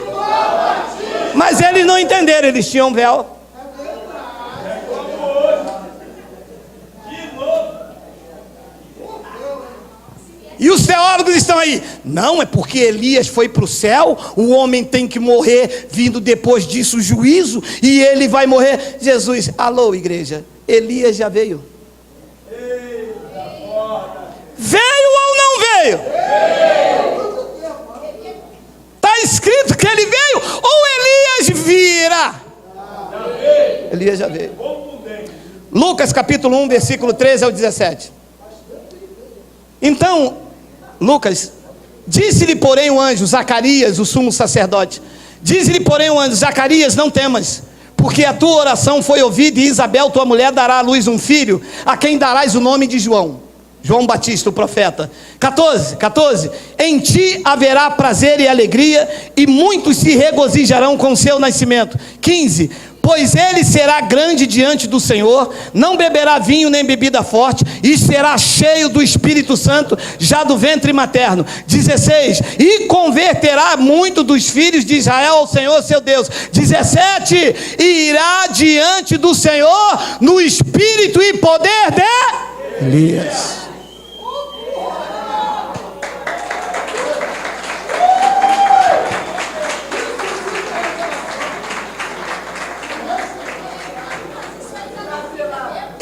Mas eles não entenderam, eles tinham véu. E os teólogos estão aí: não, é porque Elias foi para o céu, o homem tem que morrer, vindo depois disso o juízo, e ele vai morrer. Jesus: alô, igreja, Elias já veio. Veio ou não veio? Está escrito que ele veio, ou Elias virá? Elias já veio. Lucas capítulo 1, versículo 13 ao 17. Então, Lucas: disse-lhe, porém, o anjo, Zacarias, o sumo sacerdote, disse-lhe, porém, o anjo: Zacarias, não temas, porque a tua oração foi ouvida, e Isabel, tua mulher, dará à luz um filho, a quem darás o nome de João Batista, o profeta. 14. Em ti haverá prazer e alegria, e muitos se regozijarão com o seu nascimento. 15. Pois ele será grande diante do Senhor, não beberá vinho nem bebida forte, e será cheio do Espírito Santo, já do ventre materno. 16. E converterá muito dos filhos de Israel ao Senhor seu Deus. 17. E irá diante do Senhor no espírito e poder de Elias.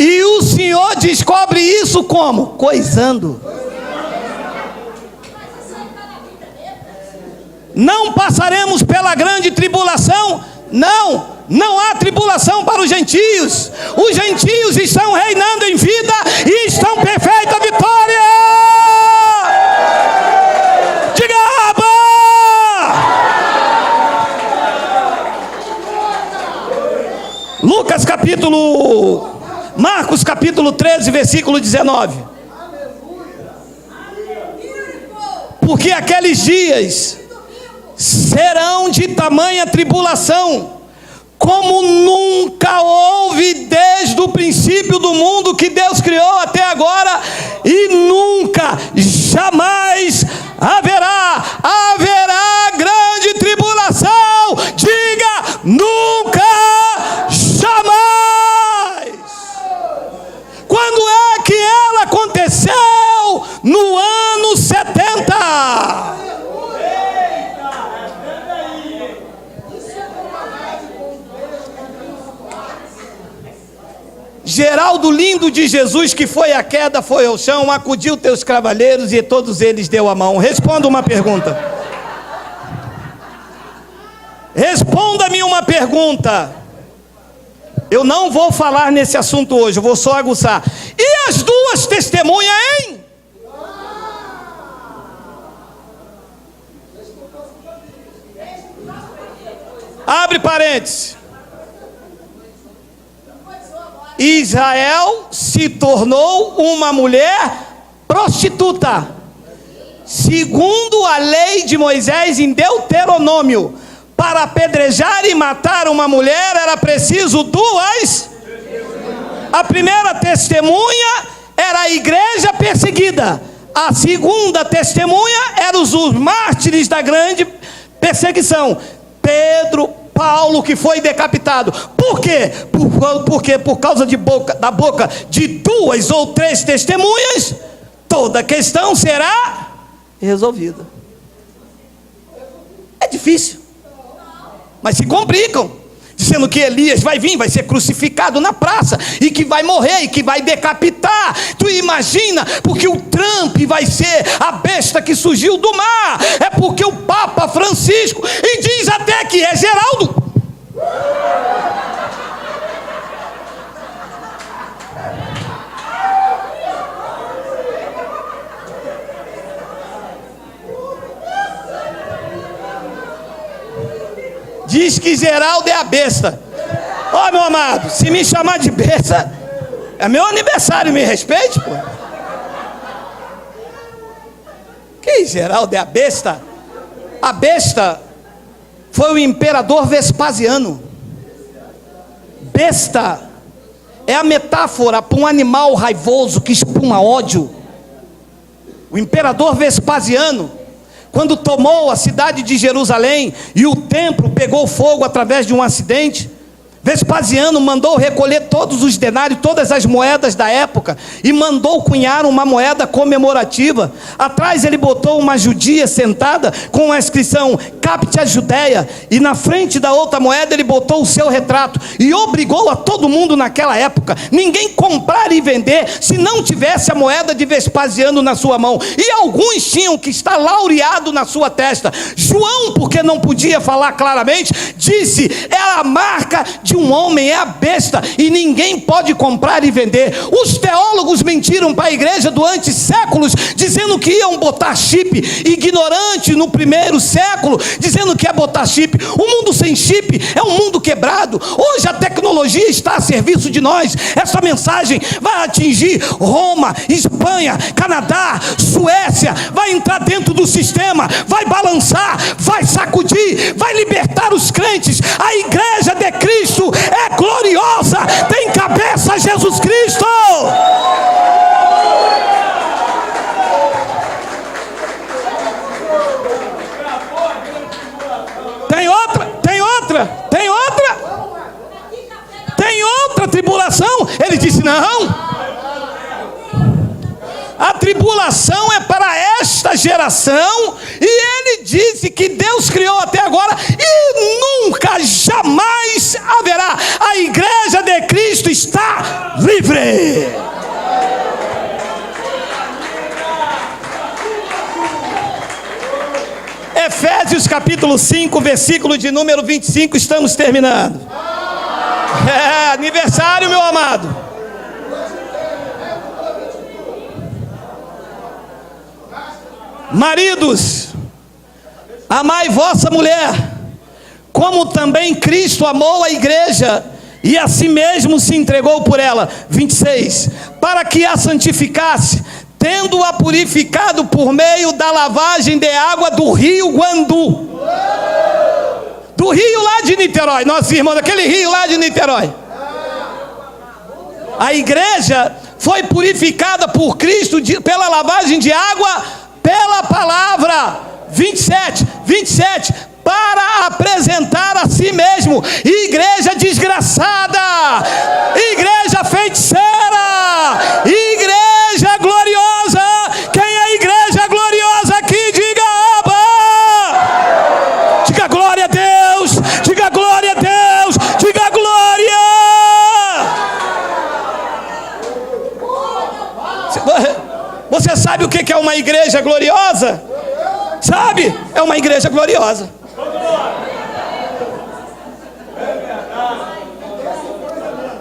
E o Senhor descobre isso como? Coisando. Não passaremos pela grande tribulação? Não há tribulação para os gentios. Os gentios estão reinando em vida e estão perfeita vitória. Diga Abba! Marcos capítulo 13, versículo 19. Porque aqueles dias serão de tamanha tribulação, como nunca houve desde o princípio do mundo que Deus criou até agora, e nunca, jamais haverá grande tribulação. Diga nunca, jamais. Quando é que ela aconteceu? No ano 70. Geraldo lindo de Jesus, que foi à queda, foi ao chão, acudiu teus cavaleiros e todos eles deu a mão. Responda uma pergunta. Responda-me uma pergunta. Eu não vou falar nesse assunto hoje, eu vou só aguçar. E as duas testemunhas, hein? Abre parênteses. Israel se tornou uma mulher prostituta, segundo a lei de Moisés em Deuteronômio, para apedrejar e matar uma mulher era preciso duas. A primeira testemunha era a igreja perseguida. A segunda testemunha eram os mártires da grande perseguição. Pedro, Paulo, que foi decapitado. Por quê? Porque por causa da boca de duas ou três testemunhas, toda questão será resolvida. É difícil, mas se complicam, dizendo que Elias vai vir, vai ser crucificado na praça, e que vai morrer, e que vai decapitar. Tu imagina, porque o Trump vai ser a besta que surgiu do mar, é porque o Papa Francisco, e diz até que é Geraldo. Diz que Geraldo é a besta. Ó, meu amado, se me chamar de besta, é meu aniversário, me respeite, pô. Que Geraldo é a besta? A besta foi o imperador Vespasiano. Besta é a metáfora para um animal raivoso que espuma ódio. O imperador Vespasiano, quando tomou a cidade de Jerusalém e o templo pegou fogo através de um acidente, Vespasiano mandou recolher todos os denários, todas as moedas da época, e mandou cunhar uma moeda comemorativa. Atrás ele botou uma judia sentada com a inscrição Capite a Judéia, e na frente da outra moeda ele botou o seu retrato, e obrigou a todo mundo naquela época, ninguém comprar e vender se não tivesse a moeda de Vespasiano na sua mão, e alguns tinham que estar laureado na sua testa. João, porque não podia falar claramente, disse: é a marca de um homem, é a besta, e ninguém pode comprar e vender. Os teólogos mentiram para a igreja durante séculos, dizendo que iam botar chip, ignorante no primeiro século, dizendo que ia botar chip. O mundo sem chip é um mundo quebrado. Hoje a tecnologia está a serviço de nós. Essa mensagem vai atingir Roma, Espanha, Canadá, Suécia, vai entrar dentro do sistema, vai balançar, vai sacudir, vai libertar os crentes. A igreja de Cristo é gloriosa, tem cabeça Jesus Cristo. Tem outra tribulação. Ele disse: não, a tribulação é para esta geração, e ele disse que Deus criou até agora e nunca, jamais haverá. A igreja de Cristo está livre. Efésios capítulo 5, versículo de número 25, estamos terminando. É aniversário, meu amado. Maridos, amai vossa mulher, como também Cristo amou a igreja e a si mesmo se entregou por ela. 26, para que a santificasse, tendo-a purificado por meio da lavagem de água do rio Guandu, do rio lá de Niterói, nossos irmãos, daquele rio lá de Niterói. A igreja foi purificada por Cristo pela lavagem de água, pela palavra. 27, para apresentar a si mesmo igreja desgraçada, igreja feiticeira, igreja gloriosa. Quem é a igreja gloriosa aqui? Diga Abba, diga glória a Deus, diga glória a Deus, diga glória. Você sabe o que é uma igreja gloriosa? Sabe? É uma igreja gloriosa.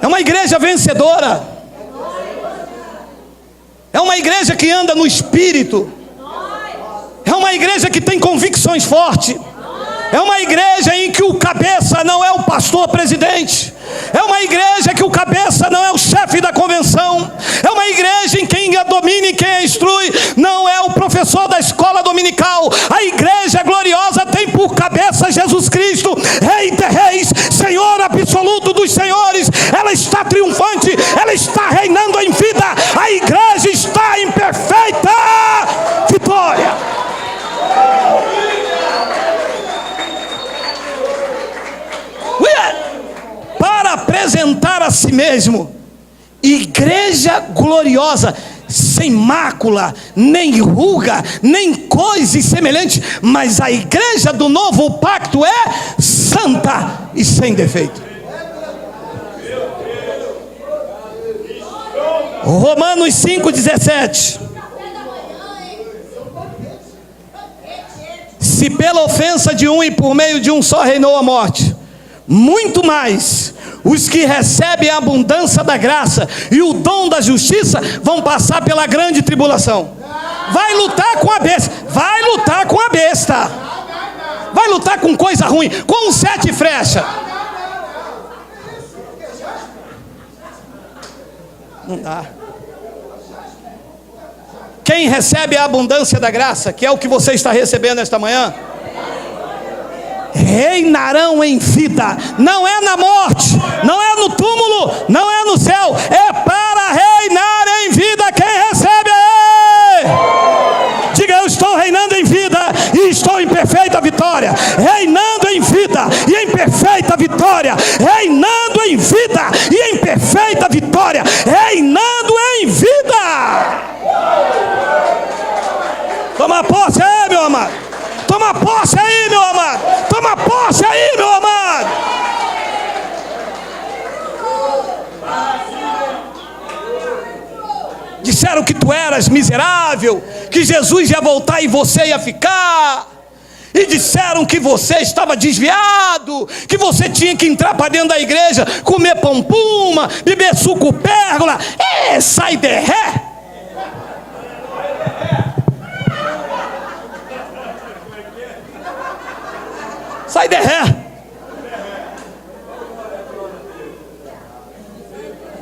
É uma igreja vencedora. É uma igreja que anda no Espírito. É uma igreja que tem convicções fortes. É uma igreja em que o cabeça não é o pastor presidente. É uma igreja que o cabeça não é o chefe da convenção. É uma igreja em quem a domina e quem a instrui não é o professor da escola dominical. A igreja gloriosa tem por cabeça Jesus Cristo, Rei de reis, Senhor absoluto dos senhores. Ela está triunfante, ela está reinando em vida. A igreja está em perfeita vitória. Para apresentar a si mesmo igreja gloriosa, sem mácula, nem ruga, nem coisa semelhante, mas a igreja do novo pacto é santa e sem defeito. Romanos 5,17. Se pela ofensa de um e por meio de um só reinou a morte, muito mais os que recebem a abundância da graça e o dom da justiça vão passar pela grande tribulação. Vai lutar com a besta, vai lutar com a besta, vai lutar com coisa ruim, com 7 flechas. Não dá. Quem recebe a abundância da graça, que é o que você está recebendo esta manhã, reinarão em vida. Não é na morte, não é no túmulo, não é no céu, é para reinar em vida. Quem recebe diga: eu estou reinando em vida e estou em perfeita vitória. Reinando em vida e em perfeita vitória. Reinando em vida e em perfeita vitória. Reinando em vida. Toma posse aí, meu amado. Toma posse aí, meu amado. Toma posse aí, meu amado. Disseram que tu eras miserável, que Jesus ia voltar e você ia ficar. E disseram que você estava desviado, que você tinha que entrar para dentro da igreja, comer pão puma, beber suco pérgola. Sai de ré. Sai de ré.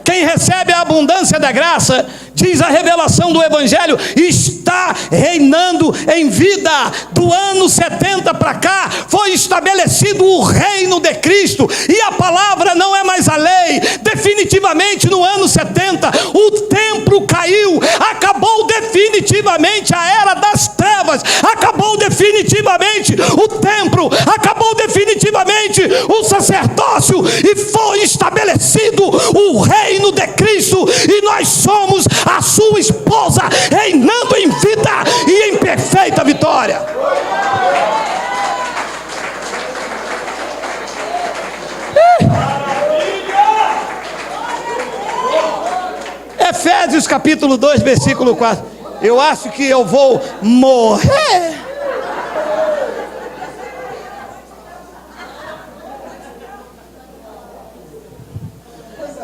Quem recebe a abundância da graça, diz a revelação do Evangelho, está reinando em vida. Do ano 70 para cá, foi estabelecido o reino de Cristo, e a palavra não é mais a lei. Definitivamente no ano 70, o templo caiu, acabou definitivamente a era das trevas, acabou definitivamente o templo, acabou definitivamente o sacerdócio, e foi estabelecido o reino de Cristo, e nós somos a sua esposa, reinando em vida e em perfeita vitória. Efésios capítulo 2, versículo 4. Eu acho que eu vou morrer.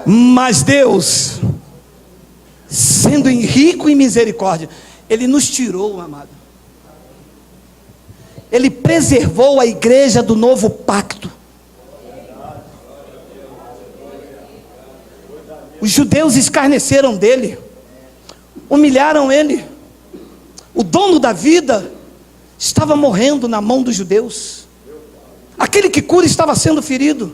Mas Deus, sendo rico em misericórdia, Ele nos tirou, amado. Ele preservou a igreja do novo pacto. Os judeus escarneceram dele, humilharam ele. O dono da vida estava morrendo na mão dos judeus. Aquele que cura estava sendo ferido.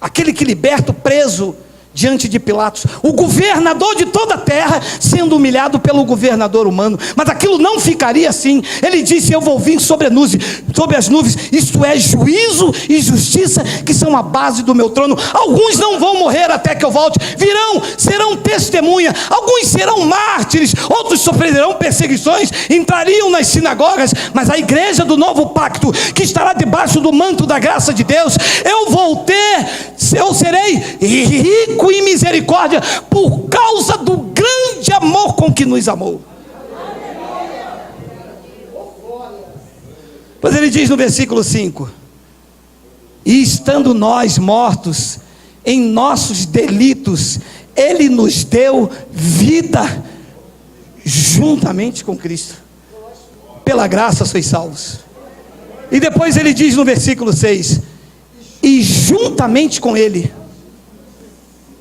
Aquele que liberta o preso diante de Pilatos, o governador de toda a terra sendo humilhado pelo governador humano. Mas aquilo não ficaria assim. Ele disse: eu vou vir sobre as nuvens, isto é, juízo e justiça, que são a base do meu trono. Alguns não vão morrer até que eu volte, virão, serão testemunha, alguns serão mártires, outros sofrerão perseguições, entrariam nas sinagogas. Mas a igreja do novo pacto, que estará debaixo do manto da graça de Deus, eu serei rico em misericórdia, por causa do grande amor com que nos amou. Pois ele diz no versículo 5: e estando nós mortos em nossos delitos, Ele nos deu vida juntamente com Cristo. Pela graça sois salvos. E depois ele diz no versículo 6: e juntamente com ele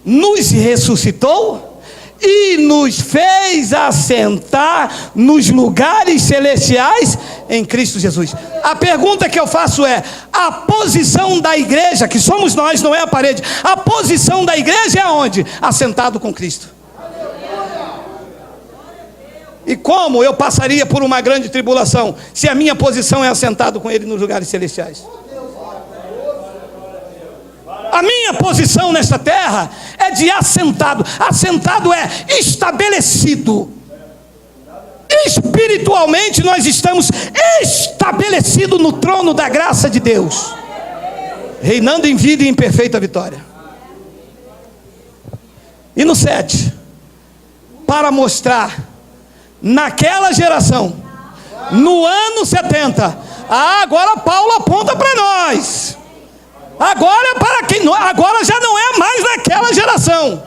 nos ressuscitou e nos fez assentar nos lugares celestiais em Cristo Jesus. A pergunta que eu faço é: a posição da igreja, que somos nós, não é a parede, a posição da igreja é aonde? Assentado com Cristo. E como eu passaria por uma grande tribulação se a minha posição é assentado com Ele nos lugares celestiais? A minha posição nesta terra é de assentado. Assentado é estabelecido. Espiritualmente nós estamos estabelecidos no trono da graça de Deus, reinando em vida e em perfeita vitória. E no 7, para mostrar naquela geração, no ano 70, agora Paulo aponta para nós. Agora é para quem, agora já não é mais naquela geração.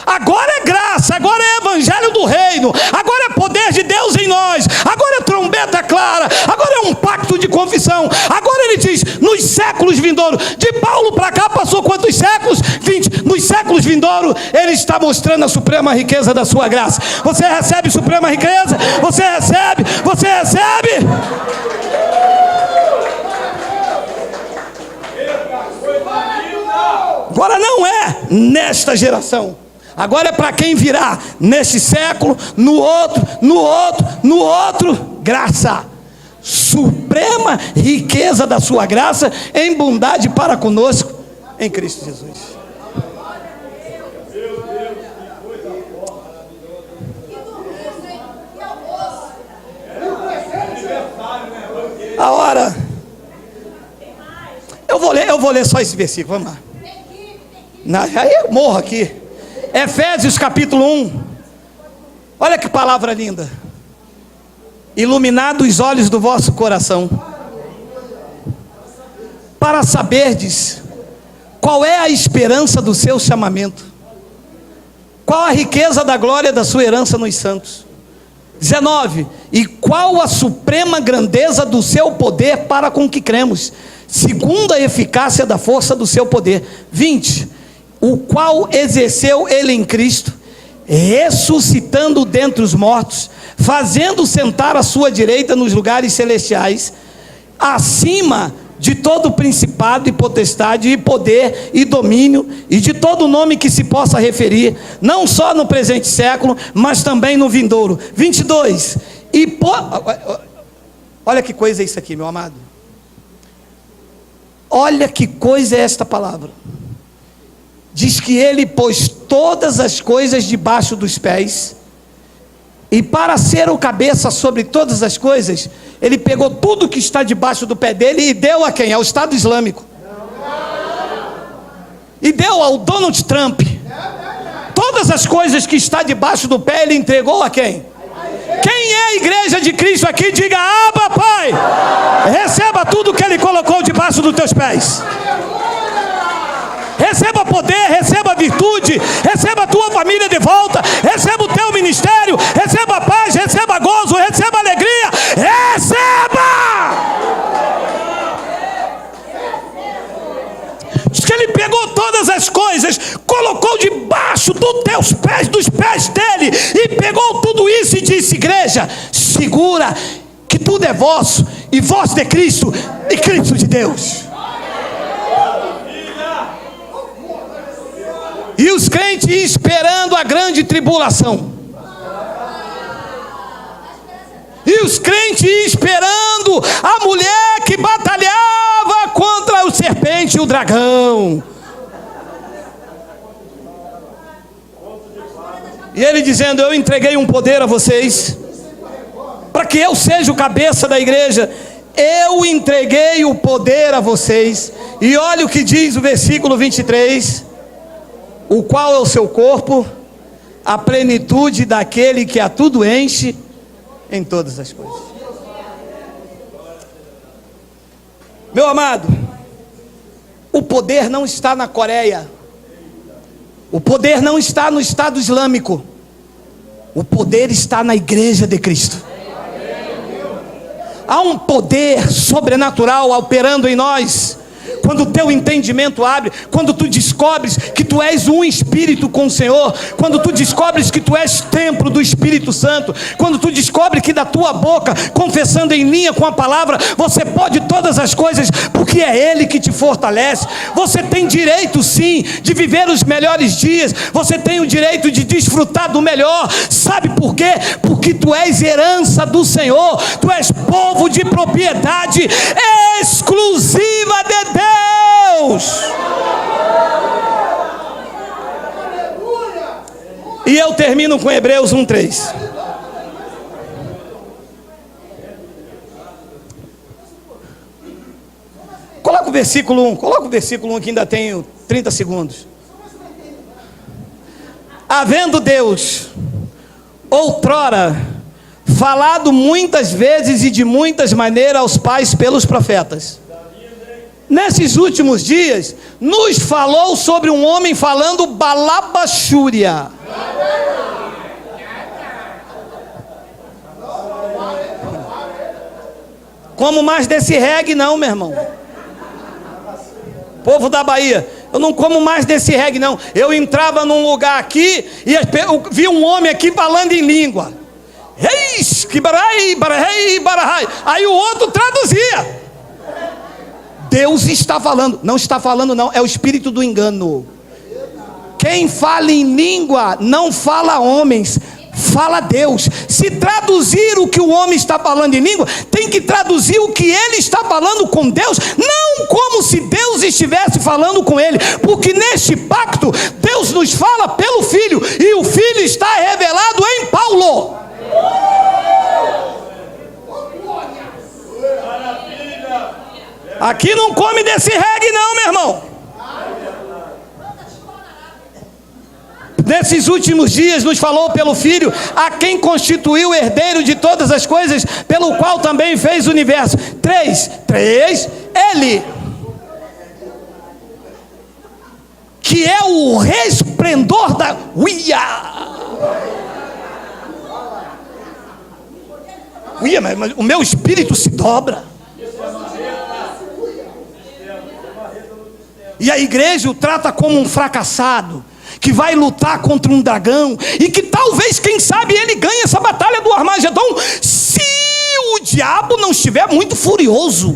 Agora é graça, agora é evangelho do reino, agora é poder de Deus em nós, agora é trombeta clara, agora é um pacto de confissão. Agora ele diz, nos séculos vindouros. De Paulo para cá passou quantos séculos? 20. Nos séculos vindouros ele está mostrando a suprema riqueza da sua graça. Você recebe suprema riqueza? Você recebe? Você recebe? Agora não é nesta geração. Agora é para quem virá neste século, no outro, no outro, no outro. Graça, suprema riqueza da sua graça em bondade para conosco em Cristo Jesus. A hora. Eu vou ler só esse versículo, vamos lá. Aí eu morro aqui. Efésios capítulo 1. Olha que palavra linda. Iluminado os olhos do vosso coração, para saberdes qual é a esperança do seu chamamento, qual a riqueza da glória da sua herança nos santos. 19. E qual a suprema grandeza do seu poder para com que cremos, segundo a eficácia da força do seu poder. 20. O qual exerceu ele em Cristo, ressuscitando dentre os mortos, fazendo sentar à sua direita nos lugares celestiais, acima de todo principado e potestade e poder e domínio, e de todo nome que se possa referir, não só no presente século, mas também no vindouro. 22. Olha que coisa é isso aqui, meu amado. Olha que coisa é esta palavra. Diz que ele pôs todas as coisas debaixo dos pés, e para ser o cabeça sobre todas as coisas, ele pegou tudo que está debaixo do pé dele e deu a quem? Ao Estado Islâmico. E deu ao Donald Trump. Todas as coisas que está debaixo do pé, ele entregou a quem? Quem é a igreja de Cristo aqui? Diga: Abba, Pai, receba tudo que ele colocou debaixo dos teus pés. Receba poder, receba virtude, receba a tua família de volta, receba o teu ministério, receba paz, receba gozo, receba alegria, receba! Diz que ele pegou todas as coisas, colocou debaixo dos pés dele, e pegou tudo isso e disse: igreja, segura, que tudo é vosso, e vós de Cristo, e Cristo de Deus. E os crentes esperando a grande tribulação. E os crentes esperando a mulher que batalhava contra o serpente e o dragão. E ele dizendo: eu entreguei um poder a vocês, para que eu seja o cabeça da igreja. Eu entreguei o poder a vocês. E olha o que diz o versículo 23. O qual é o seu corpo, a plenitude daquele que a tudo enche em todas as coisas. Meu amado, o poder não está na Coreia, o poder não está no Estado Islâmico, o poder está na igreja de Cristo. Há um poder sobrenatural operando em nós. Quando o teu entendimento abre, quando tu descobres que tu és um espírito com o Senhor, quando tu descobres que tu és templo do Espírito Santo, quando tu descobres que da tua boca, confessando em linha com a palavra, você pode todas as coisas, porque é Ele que te fortalece. Você tem direito sim de viver os melhores dias, você tem o direito de desfrutar do melhor. Sabe por quê? Porque tu és herança do Senhor, tu és povo de propriedade exclusiva de Deus. E eu termino com Hebreus 1:3. Coloca o versículo 1. Coloca o versículo 1 que ainda tenho 30 segundos. Havendo Deus outrora falado muitas vezes e de muitas maneiras aos pais pelos profetas, nesses últimos dias nos falou sobre um homem falando balabachúria. Como mais desse reggae não, meu irmão. Povo da Bahia, eu não como mais desse reggae não. Eu entrava num lugar aqui e eu vi um homem aqui falando em língua. Aí o outro traduzia. Deus está falando. Não está falando não, é o espírito do engano. Quem fala em língua não fala homens, fala Deus. Se traduzir o que o homem está falando em língua, tem que traduzir o que ele está falando com Deus, não como se Deus estivesse falando com ele, porque neste pacto Deus nos fala pelo Filho, e o Filho está revelado em Paulo. Aqui não come desse reggae não, meu irmão. Nesses últimos dias nos falou pelo Filho, a quem constituiu o herdeiro de todas as coisas, pelo qual também fez o universo. 3, Ele, que é o resplendor da mas o meu espírito se dobra. E a igreja o trata como um fracassado, que vai lutar contra um dragão, e que talvez, quem sabe, ele ganhe essa batalha do Armagedon, se o diabo não estiver muito furioso.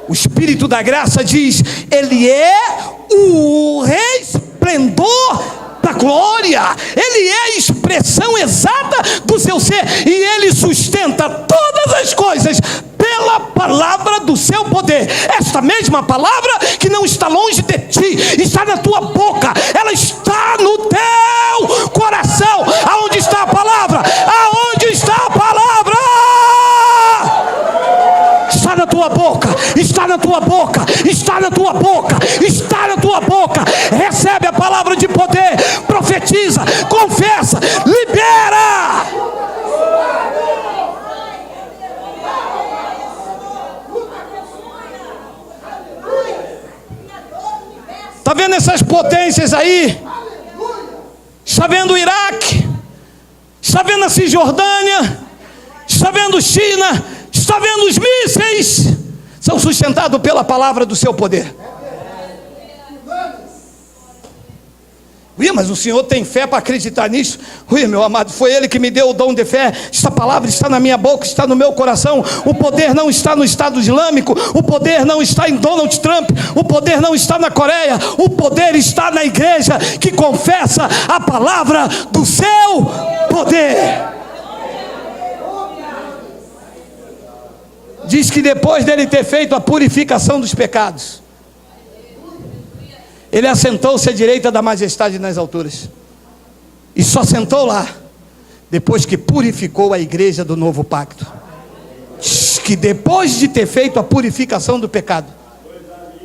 O Espírito da graça diz: Ele é o resplendor da glória, Ele é a expressão exata do seu ser, e Ele sustenta todas as coisas pela palavra do seu poder. Esta mesma palavra que não está longe de ti, está na tua boca, ela está no teu coração. Aonde está a palavra? Aonde está a palavra? Está na tua boca, está na tua boca, está na tua boca, está na tua boca. Recebe a palavra de poder, profetiza, confessa, libera. Está vendo essas potências aí? Está vendo o Iraque? Está vendo a Cisjordânia? Está vendo China? Está vendo os mísseis? São sustentados pela palavra do seu poder. Mas o Senhor tem fé para acreditar nisso? Meu amado, foi Ele que me deu o dom de fé. Esta palavra está na minha boca, está no meu coração. O poder não está no Estado Islâmico, o poder não está em Donald Trump, o poder não está na Coreia, o poder está na igreja que confessa a palavra do seu poder. Diz que depois dele ter feito a purificação dos pecados, Ele assentou-se à direita da majestade nas alturas. E só sentou lá depois que purificou a igreja do novo pacto. Que depois de ter feito a purificação do pecado,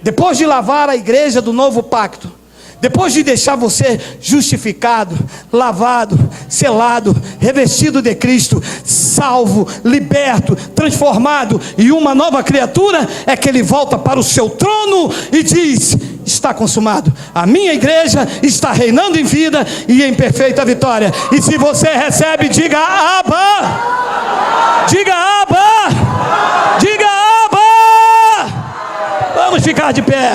depois de lavar a igreja do novo pacto, depois de deixar você justificado, lavado, selado, revestido de Cristo, salvo, liberto, transformado e uma nova criatura, é que Ele volta para o seu trono e diz: está consumado. A minha igreja está reinando em vida e em perfeita vitória. E se você recebe, diga Abba! Diga Abba! Diga Abba! Vamos ficar de pé.